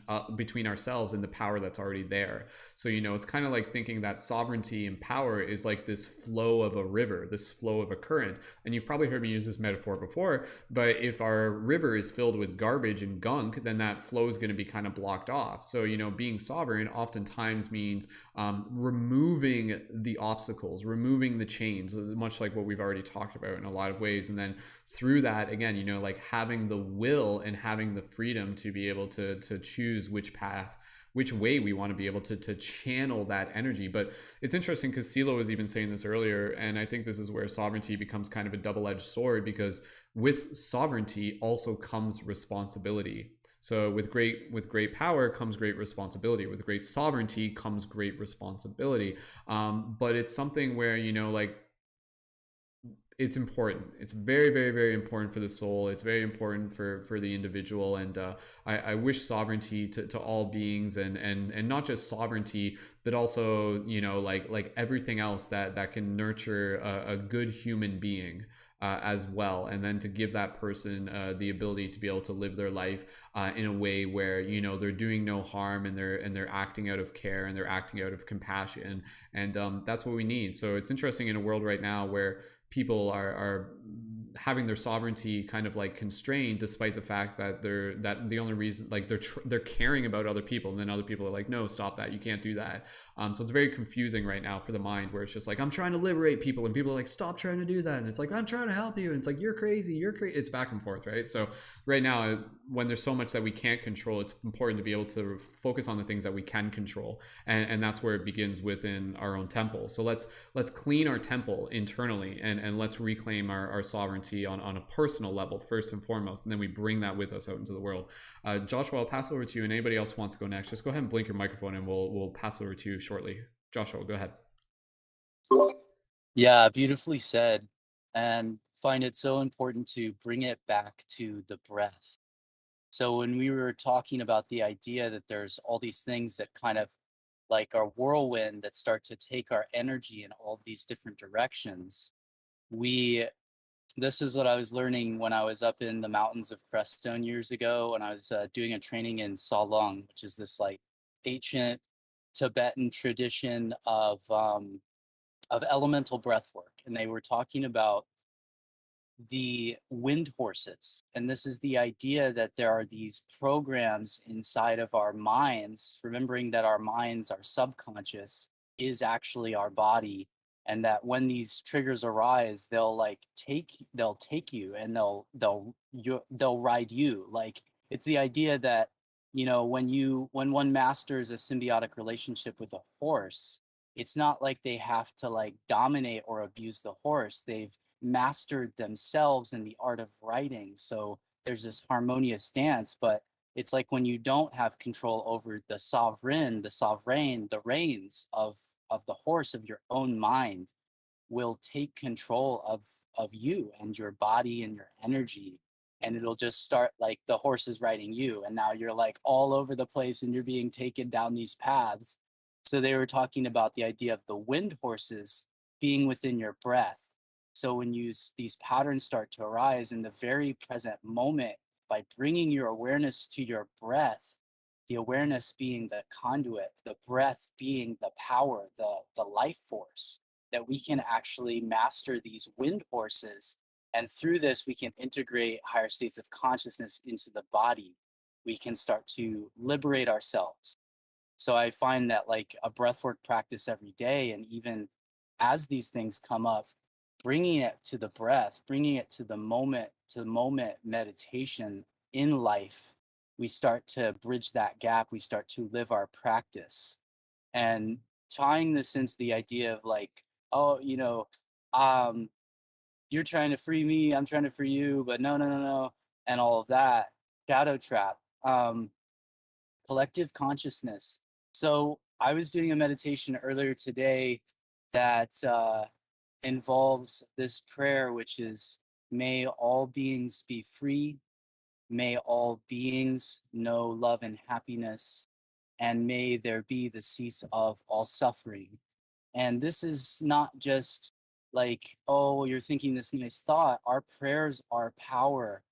ourselves and the power that's already there. So it's kind of like thinking that sovereignty and power is like this flow of a river, this flow of a current. And you've probably heard me use this metaphor before, but if our river is filled with garbage and gunk, then that flow is going to be kind of blocked off. So being sovereign oftentimes means removing the obstacles, removing the chains, much like what we've already talked about in a lot of ways. And then through that, again, like having the will and having the freedom to be able to choose which path, which way we want to be able to channel that energy. But it's interesting because Silo was even saying this earlier, and I think this is where sovereignty becomes kind of a double-edged sword, because with sovereignty also comes responsibility. So with great power comes great responsibility. With great sovereignty comes great responsibility. But it's something where like, it's important. It's very, very, very important for the soul. It's very important for the individual. And I wish sovereignty to all beings, and not just sovereignty, but also, like everything else that can nurture a good human being as well. And then to give that person the ability to be able to live their life in a way where, they're doing no harm, and they're acting out of care, and they're acting out of compassion. And that's what we need. So it's interesting in a world right now where people are having their sovereignty kind of like constrained, despite the fact that the only reason, like they're caring about other people, and then other people are like, no, stop that, you can't do that. So it's very confusing right now for the mind, where it's just like, I'm trying to liberate people, and people are like, stop trying to do that, and it's like, I'm trying to help you, and it's like, you're crazy. It's back and forth, right? So right now, when there's so much that we can't control, it's important to be able to focus on the things that we can control, and that's where it begins within our own temple. So let's clean our temple internally, and let's reclaim our sovereignty on a personal level first and foremost, and then we bring that with us out into the world. Joshua, I'll pass it over to you, and anybody else who wants to go next, just go ahead and blink your microphone, and we'll pass it over to you shortly. Joshua, go ahead. Yeah, beautifully said. And find it so important to bring it back to the breath. So when we were talking about the idea that there's all these things that kind of like our whirlwind that start to take our energy in all these different directions, this is what I was learning when I was up in the mountains of Crestone years ago, when I was doing a training in Salong, which is this like ancient Tibetan tradition of elemental breath work. And they were talking about the wind horses. And this is the idea that there are these programs inside of our minds, remembering that our minds, our subconscious, is actually our body. And that when these triggers arise, they'll take you, and they'll ride you. Like, it's the idea that, when one masters a symbiotic relationship with a horse, it's not like they have to like dominate or abuse the horse. They've mastered themselves in the art of riding. So there's this harmonious dance, but it's like when you don't have control over the reins of the horse, of your own mind, will take control of you and your body and your energy, and it'll just start like the horse is riding you, and now you're like all over the place, and you're being taken down these paths. So they were talking about the idea of the wind horses being within your breath. So when these patterns start to arise in the very present moment, by bringing your awareness to your breath, the awareness being the conduit, the breath being the power, the life force, that we can actually master these wind horses. And through this, we can integrate higher states of consciousness into the body. We can start to liberate ourselves. So I find that like a breathwork practice every day, and even as these things come up, bringing it to the breath, bringing it to the moment meditation in life, we start to bridge that gap. We start to live our practice, and tying this into the idea of like, oh, um, you're trying to free me, I'm trying to free you, but no, no, no, no, and all of that. Shadow trap, collective consciousness. So I was doing a meditation earlier today that involves this prayer, which is, may all beings be free, may all beings know love and happiness, and may there be the cease of all suffering. And this is not just like, oh, you're thinking this nice thought. Our prayers are power.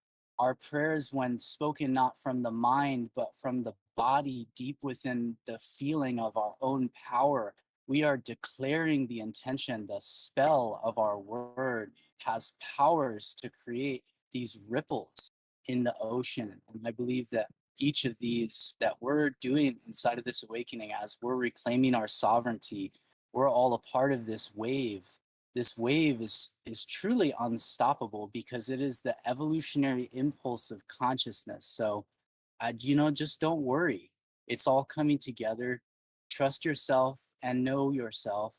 Our prayers, when spoken not from the mind, but from the body, deep within the feeling of our own power, we are declaring the intention. The spell of our word has powers to create these ripples in the ocean. And I believe that each of these that we're doing inside of this awakening, as we're reclaiming our sovereignty, we're all a part of this wave. This wave is truly unstoppable because it is the evolutionary impulse of consciousness. So just don't worry. It's all coming together. Trust yourself and know yourself,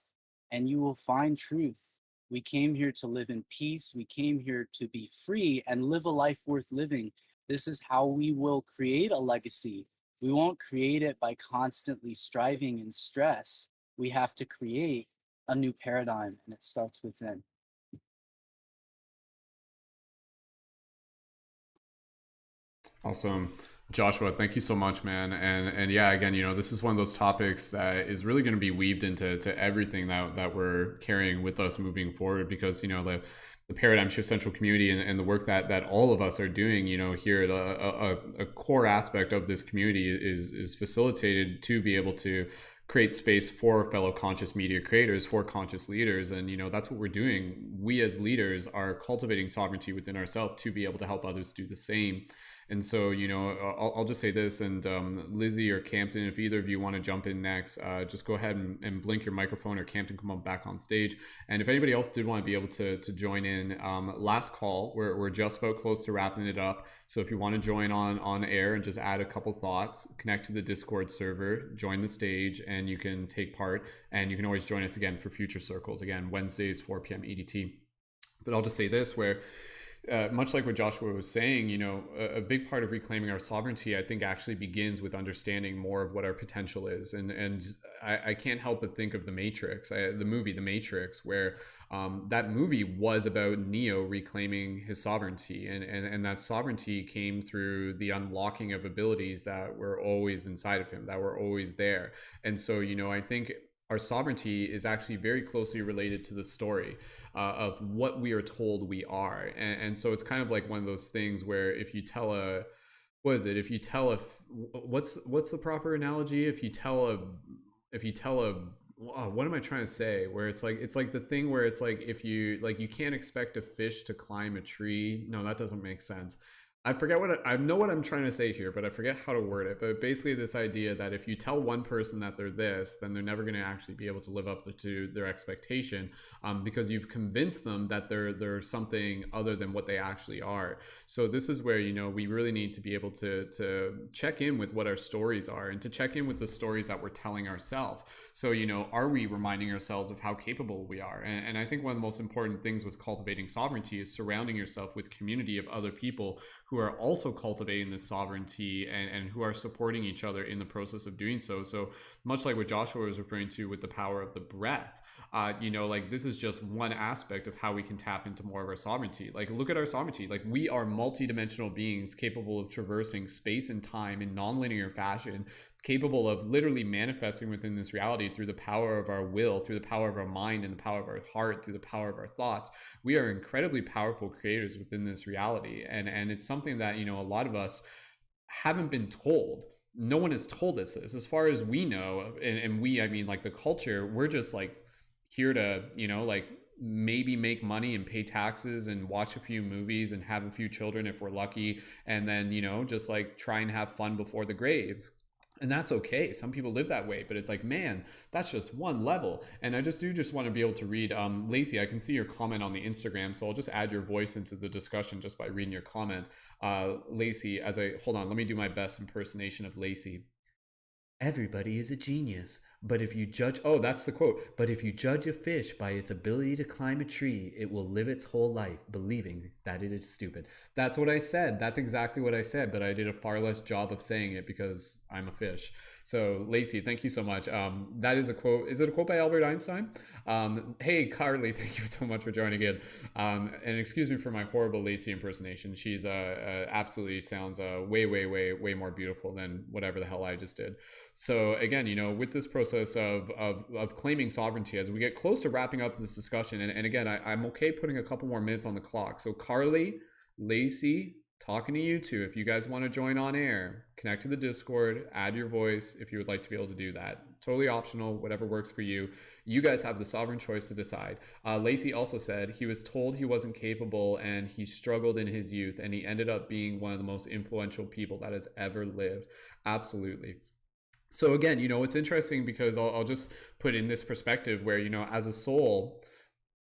and you will find truth. We came here to live in peace. We came here to be free and live a life worth living. This is how we will create a legacy. We won't create it by constantly striving and stress. We have to create a new paradigm, and it starts within. Awesome. Joshua, thank you so much, man. And yeah, again, this is one of those topics that is really going to be weaved into everything that we're carrying with us moving forward, because, the Paradigm Shift Central community and the work that all of us are doing, here at a core aspect of this community is facilitated to be able to create space for fellow conscious media creators, for conscious leaders. And, that's what we're doing. We as leaders are cultivating sovereignty within ourselves to be able to help others do the same. And so, I'll just say this, and Lizzie or Campton, if either of you want to jump in next, just go ahead and blink your microphone, or Campton, come on back on stage. And if anybody else did want to be able to join in, last call, we're just about close to wrapping it up. So if you want to join on air and just add a couple thoughts, connect to the Discord server, join the stage, and you can take part. And you can always join us again for future circles, again, Wednesdays, 4 p.m. EDT. But I'll just say this, where much like what Joshua was saying, a big part of reclaiming our sovereignty, I think, actually begins with understanding more of what our potential is. And I can't help but think of The Matrix, the movie The Matrix, where that movie was about Neo reclaiming his sovereignty. And that sovereignty came through the unlocking of abilities that were always inside of him, that were always there. And so, I think our sovereignty is actually very closely related to the story of what we are told we are. And so it's kind of like one of those things where if you tell what's the proper analogy? If you tell what am I trying to say? Where it's like the thing where it's like, if you can't expect a fish to climb a tree. No, that doesn't make sense. I forget I know what I'm trying to say here, but I forget how to word it. But basically this idea that if you tell one person that they're this, then they're never going to actually be able to live up to their expectation, because you've convinced them that they're something other than what they actually are. So this is where, we really need to be able to check in with what our stories are, and to check in with the stories that we're telling ourselves. So, are we reminding ourselves of how capable we are? And I think one of the most important things with cultivating sovereignty is surrounding yourself with community of other people who are also cultivating this sovereignty and who are supporting each other in the process of doing so. So much like what Joshua was referring to with the power of the breath, this is just one aspect of how we can tap into more of our sovereignty. Like, look at our sovereignty. Like, we are multidimensional beings capable of traversing space and time in nonlinear fashion, capable of literally manifesting within this reality through the power of our will, through the power of our mind, and the power of our heart, through the power of our thoughts. We are incredibly powerful creators within this reality. And it's something that, a lot of us haven't been told. No one has told us this. As far as we know, and we, I mean, like, the culture, we're just like here to, maybe make money and pay taxes and watch a few movies and have a few children if we're lucky, and then, just like try and have fun before the grave. And that's okay. Some people live that way, but it's like, man, that's just one level. And I just want to be able to read. Lacey, I can see your comment on the Instagram, so I'll just add your voice into the discussion just by reading your comment. Lacey, hold on, let me do my best impersonation of Lacey. Everybody is a genius, but if you judge, oh, that's the quote, but if you judge a fish by its ability to climb a tree, it will live its whole life believing that it is stupid. That's what I said. That's exactly what I said, but I did a far less job of saying it because I'm a fish. So Lacey, thank you so much. That is a quote. Is it a quote by Albert Einstein? Hey, Carly, thank you so much for joining in. And excuse me for my horrible Lacey impersonation. She's absolutely sounds way more beautiful than whatever the hell I just did. So again, you know, with this process of claiming sovereignty, as we get close to wrapping up this discussion, and again, I'm okay putting a couple more minutes on the clock. So Carly, Lacey, talking to you two. If you guys want to join on air, connect to the Discord, add your voice if you would like to be able to do that. Totally optional, whatever works for you. You guys have the sovereign choice to decide. Lacey also said he was told he wasn't capable and he struggled in his youth and he ended up being one of the most influential people that has ever lived. Absolutely. So again, you know, it's interesting because I'll just put in this perspective where, you know, as a soul,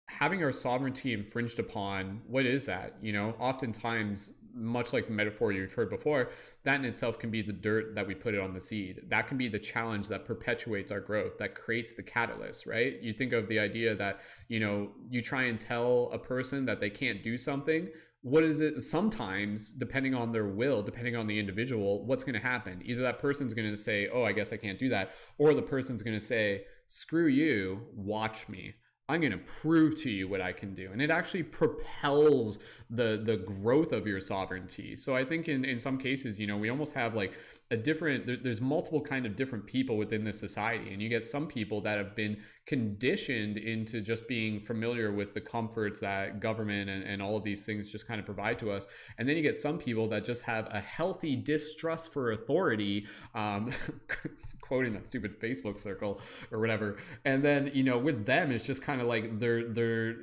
having our sovereignty infringed upon, what is that? You know, oftentimes, much like the metaphor you've heard before, that in itself can be the dirt that we put it on the seed. That can be the challenge that perpetuates our growth, that creates the catalyst, right? You think of the idea that, you know, you try and tell a person that they can't do something. What is it? Sometimes, depending on their will, depending on the individual, what's going to happen? Either that person's going to say, oh, I guess I can't do that. Or the person's going to say, screw you, watch me. I'm going to prove to you what I can do. And it actually propels the growth of your sovereignty. So I think in some cases, you know, we almost have like a different, there's multiple kind of different people within this society. And you get some people that have been conditioned into just being familiar with the comforts that government and all of these things just kind of provide to us. And then you get some people that just have a healthy distrust for authority, quoting that stupid Facebook circle or whatever. And then, you know, with them, it's just kind of like they're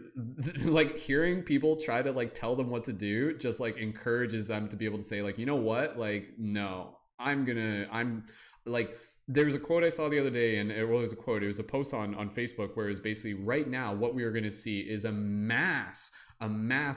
like hearing people try to like tell them what to do just like encourages them to be able to say like, you know what, like, no, I'm like, there's a quote I saw the other day, and it was a quote. It was a post on Facebook where it's basically right now what we are going to see is a mass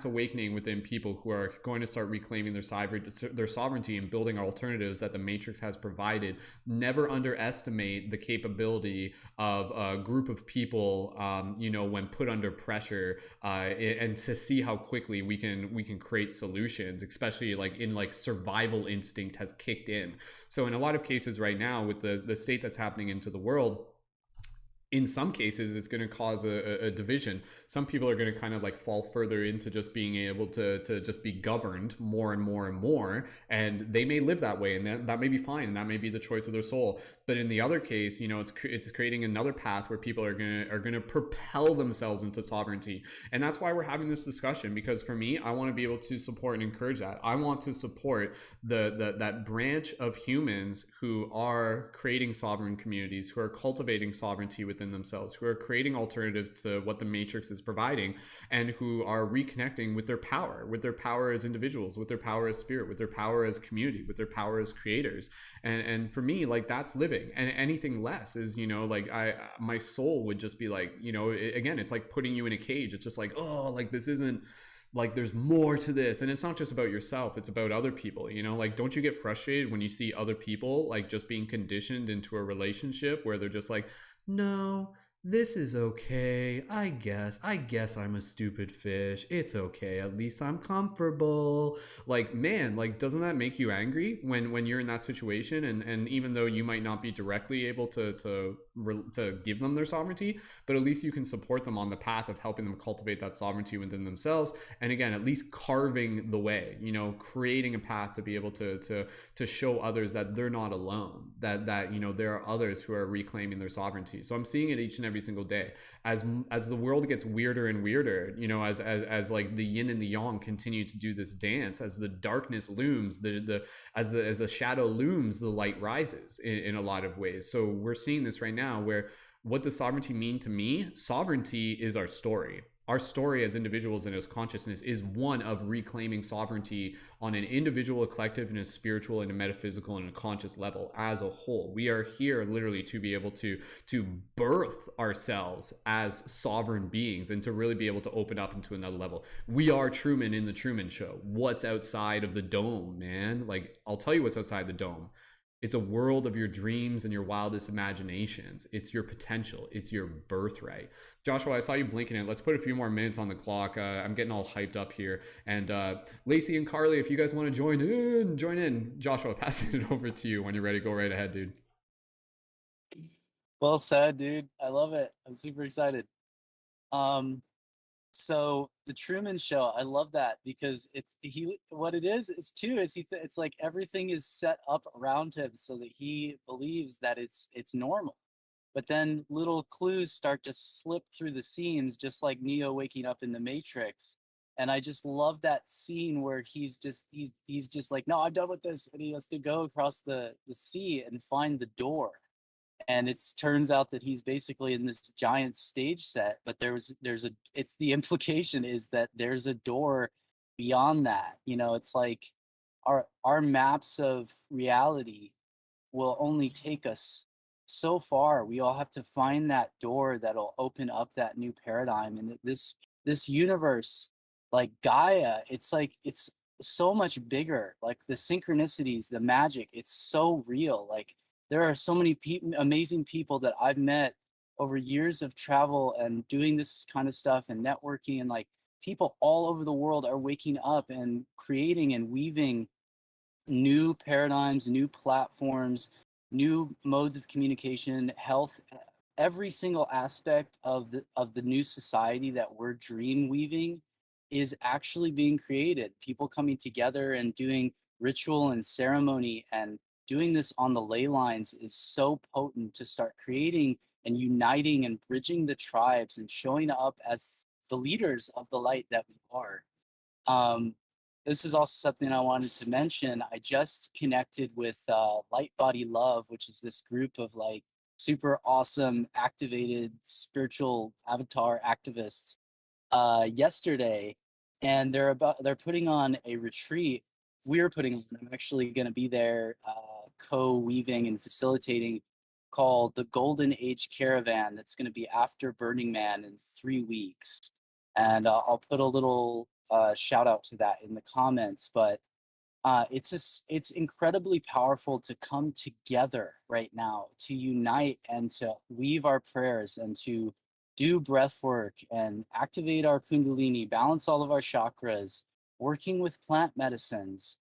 awakening within people who are going to start reclaiming their sovereignty and building alternatives that the Matrix has provided. Never underestimate the capability of a group of people, you know, when put under pressure, and to see how quickly we can create solutions, especially like in like survival instinct has kicked in. So in a lot of cases right now with the state that's happening into the world, in some cases, it's going to cause a division. Some people are going to kind of like fall further into just being able to just be governed more and more and more. And they may live that way, and that may be fine. And that may be the choice of their soul. But in the other case, you know, it's creating another path where people are going to propel themselves into sovereignty. And that's why we're having this discussion, because for me, I want to be able to support and encourage that. I want to support that branch of humans who are creating sovereign communities, who are cultivating sovereignty within themselves, who are creating alternatives to what the Matrix is providing, and who are reconnecting with their power as individuals, with their power as spirit, with their power as community, with their power as creators. And for me, like, that's living. And anything less is, you know, like my soul would just be like, you know, again, it's like putting you in a cage. It's just like, oh, like this isn't, like there's more to this. And it's not just about yourself, it's about other people, you know. Like, don't you get frustrated when you see other people like just being conditioned into a relationship where they're just like, no, this is okay. I guess I'm a stupid fish. It's okay. At least I'm comfortable. Like, man, like, doesn't that make you angry when you're in that situation? And even though you might not be directly able to give them their sovereignty, but at least you can support them on the path of helping them cultivate that sovereignty within themselves. And again, at least carving the way, you know, creating a path to be able to show others that they're not alone, that, you know, there are others who are reclaiming their sovereignty. So I'm seeing it each and every single day as the world gets weirder and weirder, you know, as like the yin and the yang continue to do this dance, as the darkness looms, as the shadow looms, the light rises in a lot of ways. So we're seeing this right now where, what does sovereignty mean to me? Sovereignty is our story. our story as individuals and as consciousness is one of reclaiming sovereignty on an individual, a collective, and a spiritual and a metaphysical and a conscious level as a whole. We are here literally to be able to birth ourselves as sovereign beings and to really be able to open up into another level. We are Truman in the Truman Show. What's outside of the dome, man? Like, I'll tell you what's outside the dome. It's a world of your dreams and your wildest imaginations. It's your potential. It's your birthright. Joshua, I saw you blinking it. Let's put a few more minutes on the clock. I'm getting all hyped up here. And Lacey and Carly, if you guys want to join in. Joshua, passing it over to you when you're ready. Go right ahead, dude. Well said, dude. I love it. I'm super excited. So the Truman Show, I love that because it's like everything is set up around him so that he believes that it's normal. But then little clues start to slip through the seams, just like Neo waking up in the Matrix. And I just love that scene where he's just like, no, I'm done with this, and he has to go across the sea and find the door. And it turns out that he's basically in this giant stage set, but it's the implication is that there's a door beyond that. You know, it's like our maps of reality will only take us so far. We all have to find that door that'll open up that new paradigm. And this universe, like Gaia, it's so much bigger. Like the synchronicities, the magic, it's so real. Like there are so many amazing people that I've met over years of travel and doing this kind of stuff and networking, and like people all over the world are waking up and creating and weaving new paradigms, new platforms, new modes of communication, health, every single aspect of the new society that we're dream weaving is actually being created. People coming together and doing ritual and ceremony and doing this on the ley lines is so potent to start creating and uniting and bridging the tribes and showing up as the leaders of the light that we are. This is also something I wanted to mention. I just connected with Light Body Love, which is this group of like super awesome, activated spiritual avatar activists yesterday, and they're putting on a retreat. We're putting on. I'm actually going to be there, co-weaving and facilitating, called the Golden Age Caravan. That's going to be after Burning Man in 3 weeks, and I'll put a little shout out to that in the comments. But it's incredibly powerful to come together right now, to unite and to weave our prayers and to do breath work and activate our kundalini, balance all of our chakras, working with plant medicines,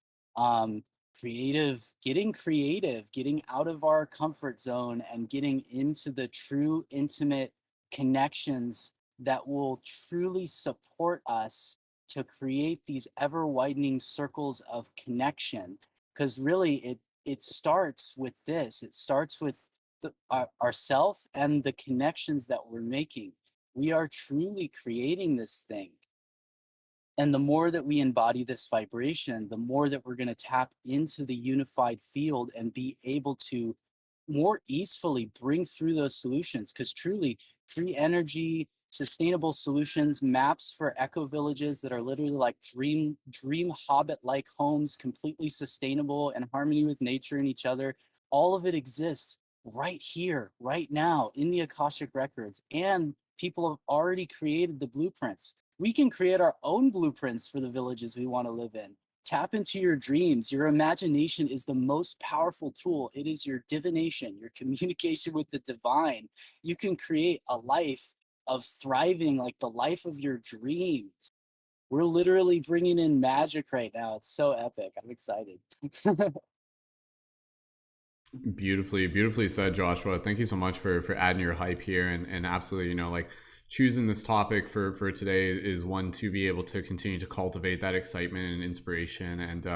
getting out of our comfort zone and getting into the true intimate connections that will truly support us to create these ever widening circles of connection. Because really it starts with this. It starts with ourself and the connections that we're making. We are truly creating this thing. And the more that we embody this vibration, the more that we're going to tap into the unified field and be able to more easily bring through those solutions. Because truly, free energy, sustainable solutions, maps for eco villages that are literally like dream hobbit-like homes, completely sustainable and harmony with nature and each other. All of it exists right here, right now in the Akashic Records. And people have already created the blueprints. We can create our own blueprints for the villages we want to live in. Tap into your dreams. Your imagination is the most powerful tool. It is your divination, your communication with the divine. You can create a life of thriving, like the life of your dreams. We're literally bringing in magic right now. It's so epic. I'm excited. Beautifully said, Joshua. Thank you so much for adding your hype here, and absolutely, like choosing this topic for today is one to be able to continue to cultivate that excitement and inspiration. And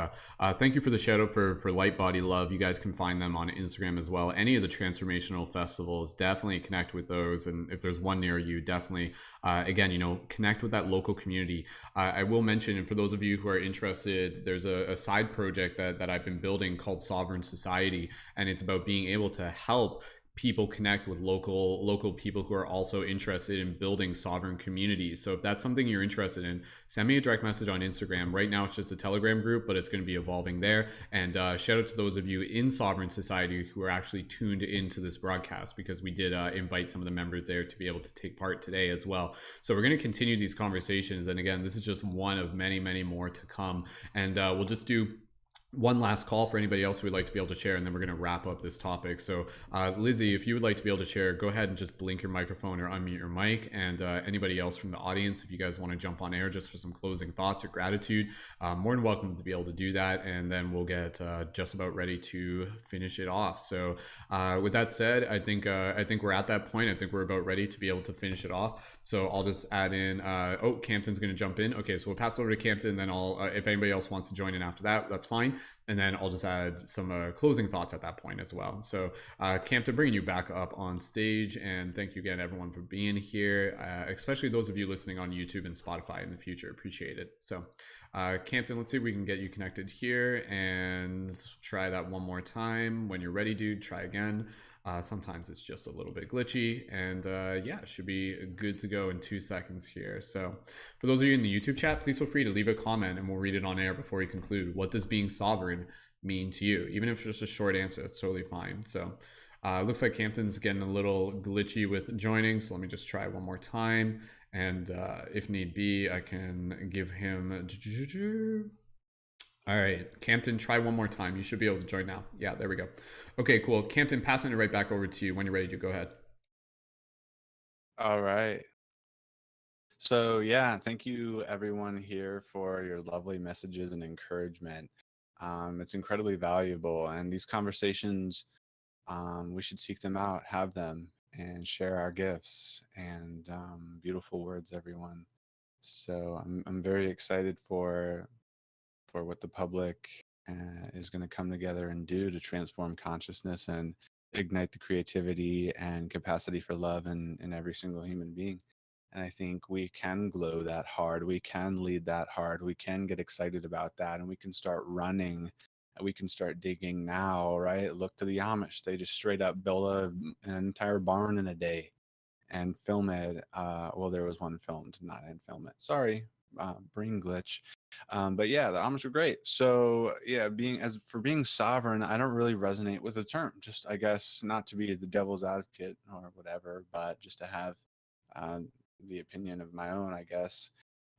thank you for the shout out for Light Body Love. You guys can find them on Instagram as well. Any of the transformational festivals, definitely connect with those. And if there's one near you, definitely, again, connect with that local community. I will mention, and for those of you who are interested, there's a side project that I've been building called Sovereign Society. And it's about being able to help people connect with local people who are also interested in building sovereign communities. So if that's something you're interested in, send me a direct message on Instagram. Right now it's just a Telegram group, but it's going to be evolving there. And shout out to those of you in Sovereign Society who are actually tuned into this broadcast, because we did invite some of the members there to be able to take part today as well. So we're going to continue these conversations, and again, this is just one of many more to come. And we'll just do one last call for anybody else who would like to be able to share, and then we're going to wrap up this topic. So Lizzie, if you would like to be able to share, go ahead and just blink your microphone or unmute your mic. And anybody else from the audience, if you guys want to jump on air just for some closing thoughts or gratitude, more than welcome to be able to do that. And then we'll get just about ready to finish it off. So with that said, I think we're at that point. I think we're about ready to be able to finish it off. So I'll just add in, Campton's going to jump in. Okay, so we'll pass it over to Campton, then I'll, if anybody else wants to join in after that, that's fine. And then I'll just add some closing thoughts at that point as well. So Campton, bringing you back up on stage, and thank you again everyone for being here, especially those of you listening on YouTube and Spotify in the future. Appreciate it. So Campton, let's see if we can get you connected here and try that one more time. When you're ready, dude, try again. Sometimes it's just a little bit glitchy, and yeah, should be good to go in 2 seconds here. So for those of you in the YouTube chat, please feel free to leave a comment and we'll read it on air before we conclude. What does being sovereign mean to you? Even if it's just a short answer, that's totally fine. So looks like Campton's getting a little glitchy with joining, so let me just try one more time. And if need be, I can give him... All right, Campton, try one more time. You should be able to join now. Yeah, there we go. Okay, cool. Campton, passing it right back over to you. When you're ready to go ahead. All right. So yeah, thank you everyone here for your lovely messages and encouragement. It's incredibly valuable, and these conversations, we should seek them out, have them, and share our gifts and beautiful words, everyone. So I'm very excited for what the public is going to come together and do to transform consciousness and ignite the creativity and capacity for love in every single human being. And I think we can glow that hard. We can lead that hard. We can get excited about that, and we can start running. And we can start digging now, right? Look to the Amish. They just straight up build an entire barn in a day and film it. Well, there was one filmed, not and film it. Sorry, brain glitch. But yeah, the Amish are great. So yeah, being sovereign, I don't really resonate with the term. Just, I guess, not to be the devil's advocate or whatever, but just to have the opinion of my own, I guess.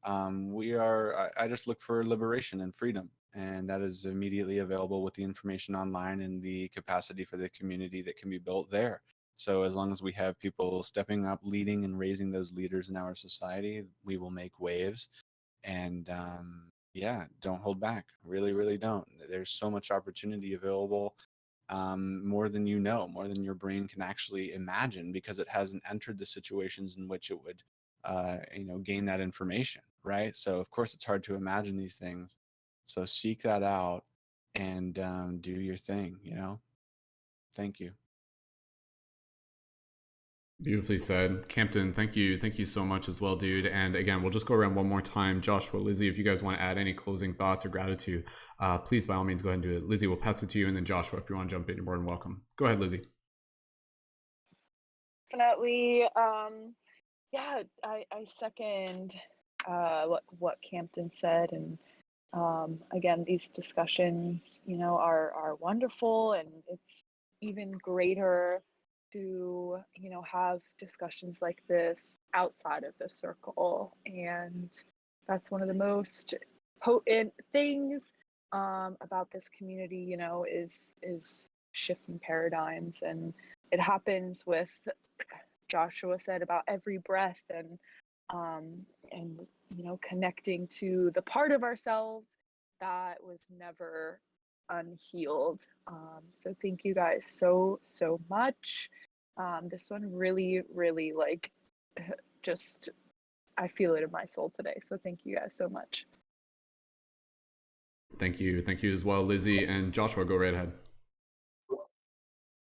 I just look for liberation and freedom, and that is immediately available with the information online and the capacity for the community that can be built there. So as long as we have people stepping up, leading and raising those leaders in our society, we will make waves. And yeah, don't hold back. Really don't. There's so much opportunity available, more than you know, more than your brain can actually imagine, because it hasn't entered the situations in which it would gain that information, right? So of course it's hard to imagine these things. So seek that out and do your thing, Thank you. Beautifully said. Campton, thank you so much as well, dude. And again, we'll just go around one more time. Joshua, Lizzie, if you guys want to add any closing thoughts or gratitude, please by all means go ahead and do it. Lizzie, we'll pass it to you, and then Joshua, if you want to jump in, you're more than welcome. Go ahead, Lizzie. Definitely. Yeah, I second what Campton said, and again, these discussions, are wonderful, and it's even greater to have discussions like this outside of the circle. And that's one of the most potent things about this community, is shifting paradigms. And it happens with, Joshua said, about every breath, and connecting to the part of ourselves that was never unhealed. So thank you guys so much. This one really just, I feel it in my soul today. So thank you guys so much. Thank you as well, Lizzie. And Joshua, go right ahead.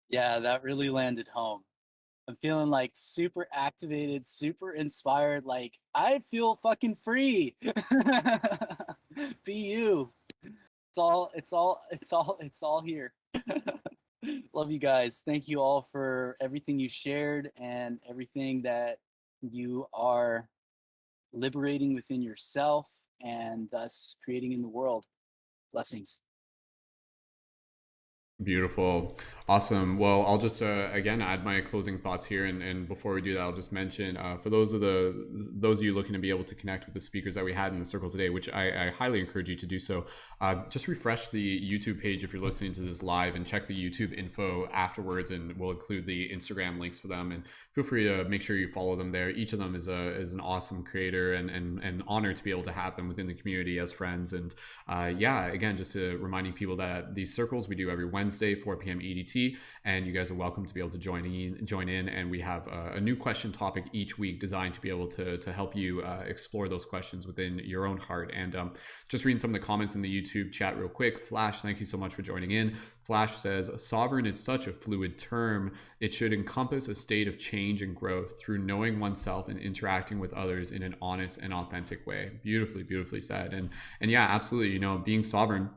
Yeah, that really landed home. I'm feeling like super activated, super inspired. Like, I feel fucking free. Be you. It's all here. Love you guys. Thank you all for everything you shared and everything that you are liberating within yourself and thus creating in the world. Blessings. Beautiful. Awesome. Well, I'll just again add my closing thoughts here, and before we do that, I'll just mention for those of you looking to be able to connect with the speakers that we had in the circle today, which I highly encourage you to do so. Just refresh the YouTube page if you're listening to this live, and check the YouTube info afterwards, and we'll include the Instagram links for them. And feel free to make sure you follow them there. Each of them is an awesome creator, and honored to be able to have them within the community as friends. And yeah, again, just reminding people that these circles we do every Wednesday, 4 p.m. EDT, and you guys are welcome to be able to join in. And we have a new question topic each week designed to be able to help you explore those questions within your own heart. And just reading some of the comments in the YouTube chat real quick. Flash, thank you so much for joining in. Flash says, sovereign is such a fluid term. It should encompass a state of change and growth through knowing oneself and interacting with others in an honest and authentic way. Beautifully said. And yeah, absolutely. You know, being sovereign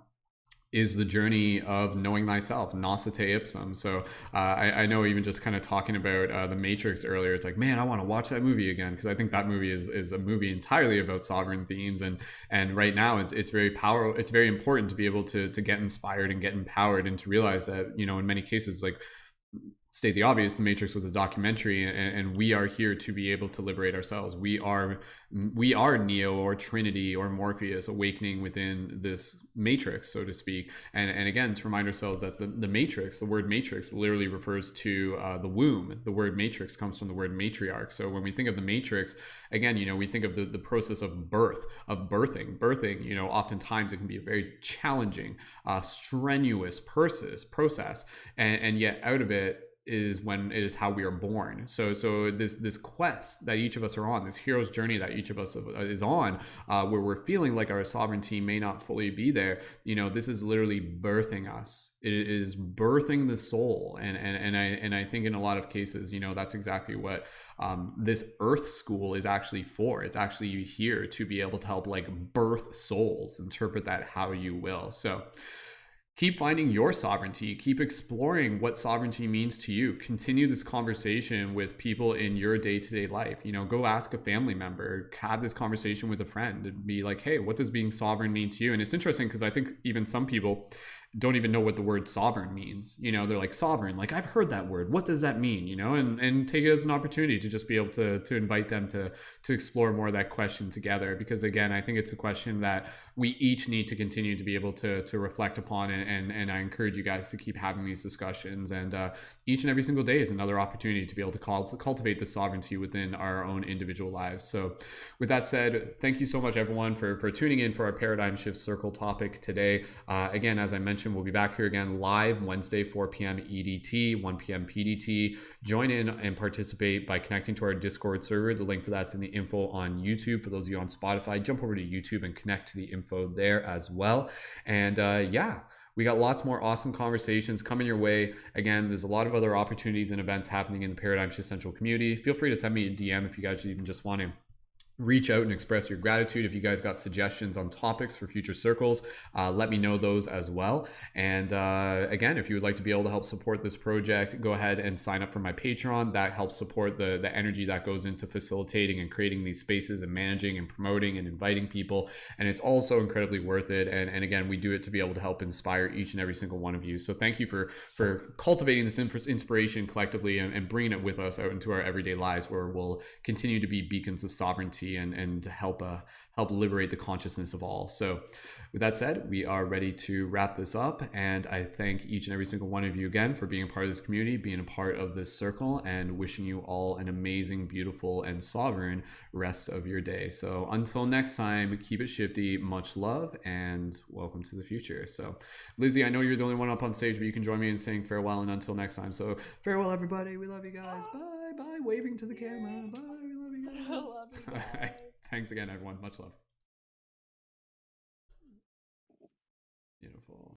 is the journey of knowing thyself, noscite ipsum. So I know even just kind of talking about The Matrix earlier, it's like, man, I want to watch that movie again, because I think that movie is a movie entirely about sovereign themes. And right now it's very powerful. It's very important to be able to get inspired and get empowered, and to realize that, you know, in many cases, like, state the obvious, The Matrix was a documentary, and we are here to be able to liberate ourselves. We are Neo or Trinity or Morpheus awakening within this matrix, so to speak. And again, to remind ourselves that the matrix, the word matrix, literally refers to the womb. The word matrix comes from the word matriarch. So when we think of the matrix, again, you know, we think of the process of birth, of birthing, you know, oftentimes it can be a very challenging, strenuous process. And yet out of it is how we are born. So this quest that each of us are on, this hero's journey that each of us is on, where we're feeling like our sovereignty may not fully be there, you know, this is literally birthing us. It is birthing the soul. And I think in a lot of cases, you know, that's exactly what this earth school is actually for. It's actually here to be able to help, like, birth souls. Interpret that how you will. So keep finding your sovereignty. Keep exploring what sovereignty means to you. Continue this conversation with people in your day-to-day life. You know, go ask a family member, have this conversation with a friend, and be like, hey, what does being sovereign mean to you? And it's interesting because I think even some people don't even know what the word sovereign means. You know, they're like, sovereign, like, I've heard that word. What does that mean? You know, and take it as an opportunity to just be able to invite them to explore more of that question together. Because again, I think it's a question that we each need to continue to be able to reflect upon. And I encourage you guys to keep having these discussions. And each and every single day is another opportunity to be able to cultivate the sovereignty within our own individual lives. So with that said, thank you so much, everyone, for tuning in for our Paradigm Shift Circle topic today. Again, as I mentioned, we'll be back here again live Wednesday, 4 p.m. EDT, 1 p.m. PDT. Join in and participate by connecting to our Discord server. The link for that's in the info on YouTube. For those of you on Spotify, jump over to YouTube and connect to the info there as well. And yeah, we got lots more awesome conversations coming your way. Again, there's a lot of other opportunities and events happening in the Paradigm Shift Central community. Feel free to send me a DM if you guys even just want to reach out and express your gratitude. If you guys got suggestions on topics for future circles, let me know those as well. And again, if you would like to be able to help support this project, go ahead and sign up for my Patreon. That helps support the energy that goes into facilitating and creating these spaces and managing and promoting and inviting people. And it's also incredibly worth it. And again, we do it to be able to help inspire each and every single one of you. So thank you for cultivating this inspiration collectively and bringing it with us out into our everyday lives, where we'll continue to be beacons of sovereignty and to help liberate the consciousness of all. So with that said, we are ready to wrap this up, and I thank each and every single one of you again for being a part of this community, being a part of this circle, and wishing you all an amazing, beautiful, and sovereign rest of your day. So until next time, keep it shifty, much love, and welcome to the future. So Lizzie, I know you're the only one up on stage, but you can join me in saying farewell and until next time. So farewell, everybody. We love you guys. Bye, waving to the camera. Bye, we love you guys. Love you guys. Thanks again, everyone. Much love. Beautiful.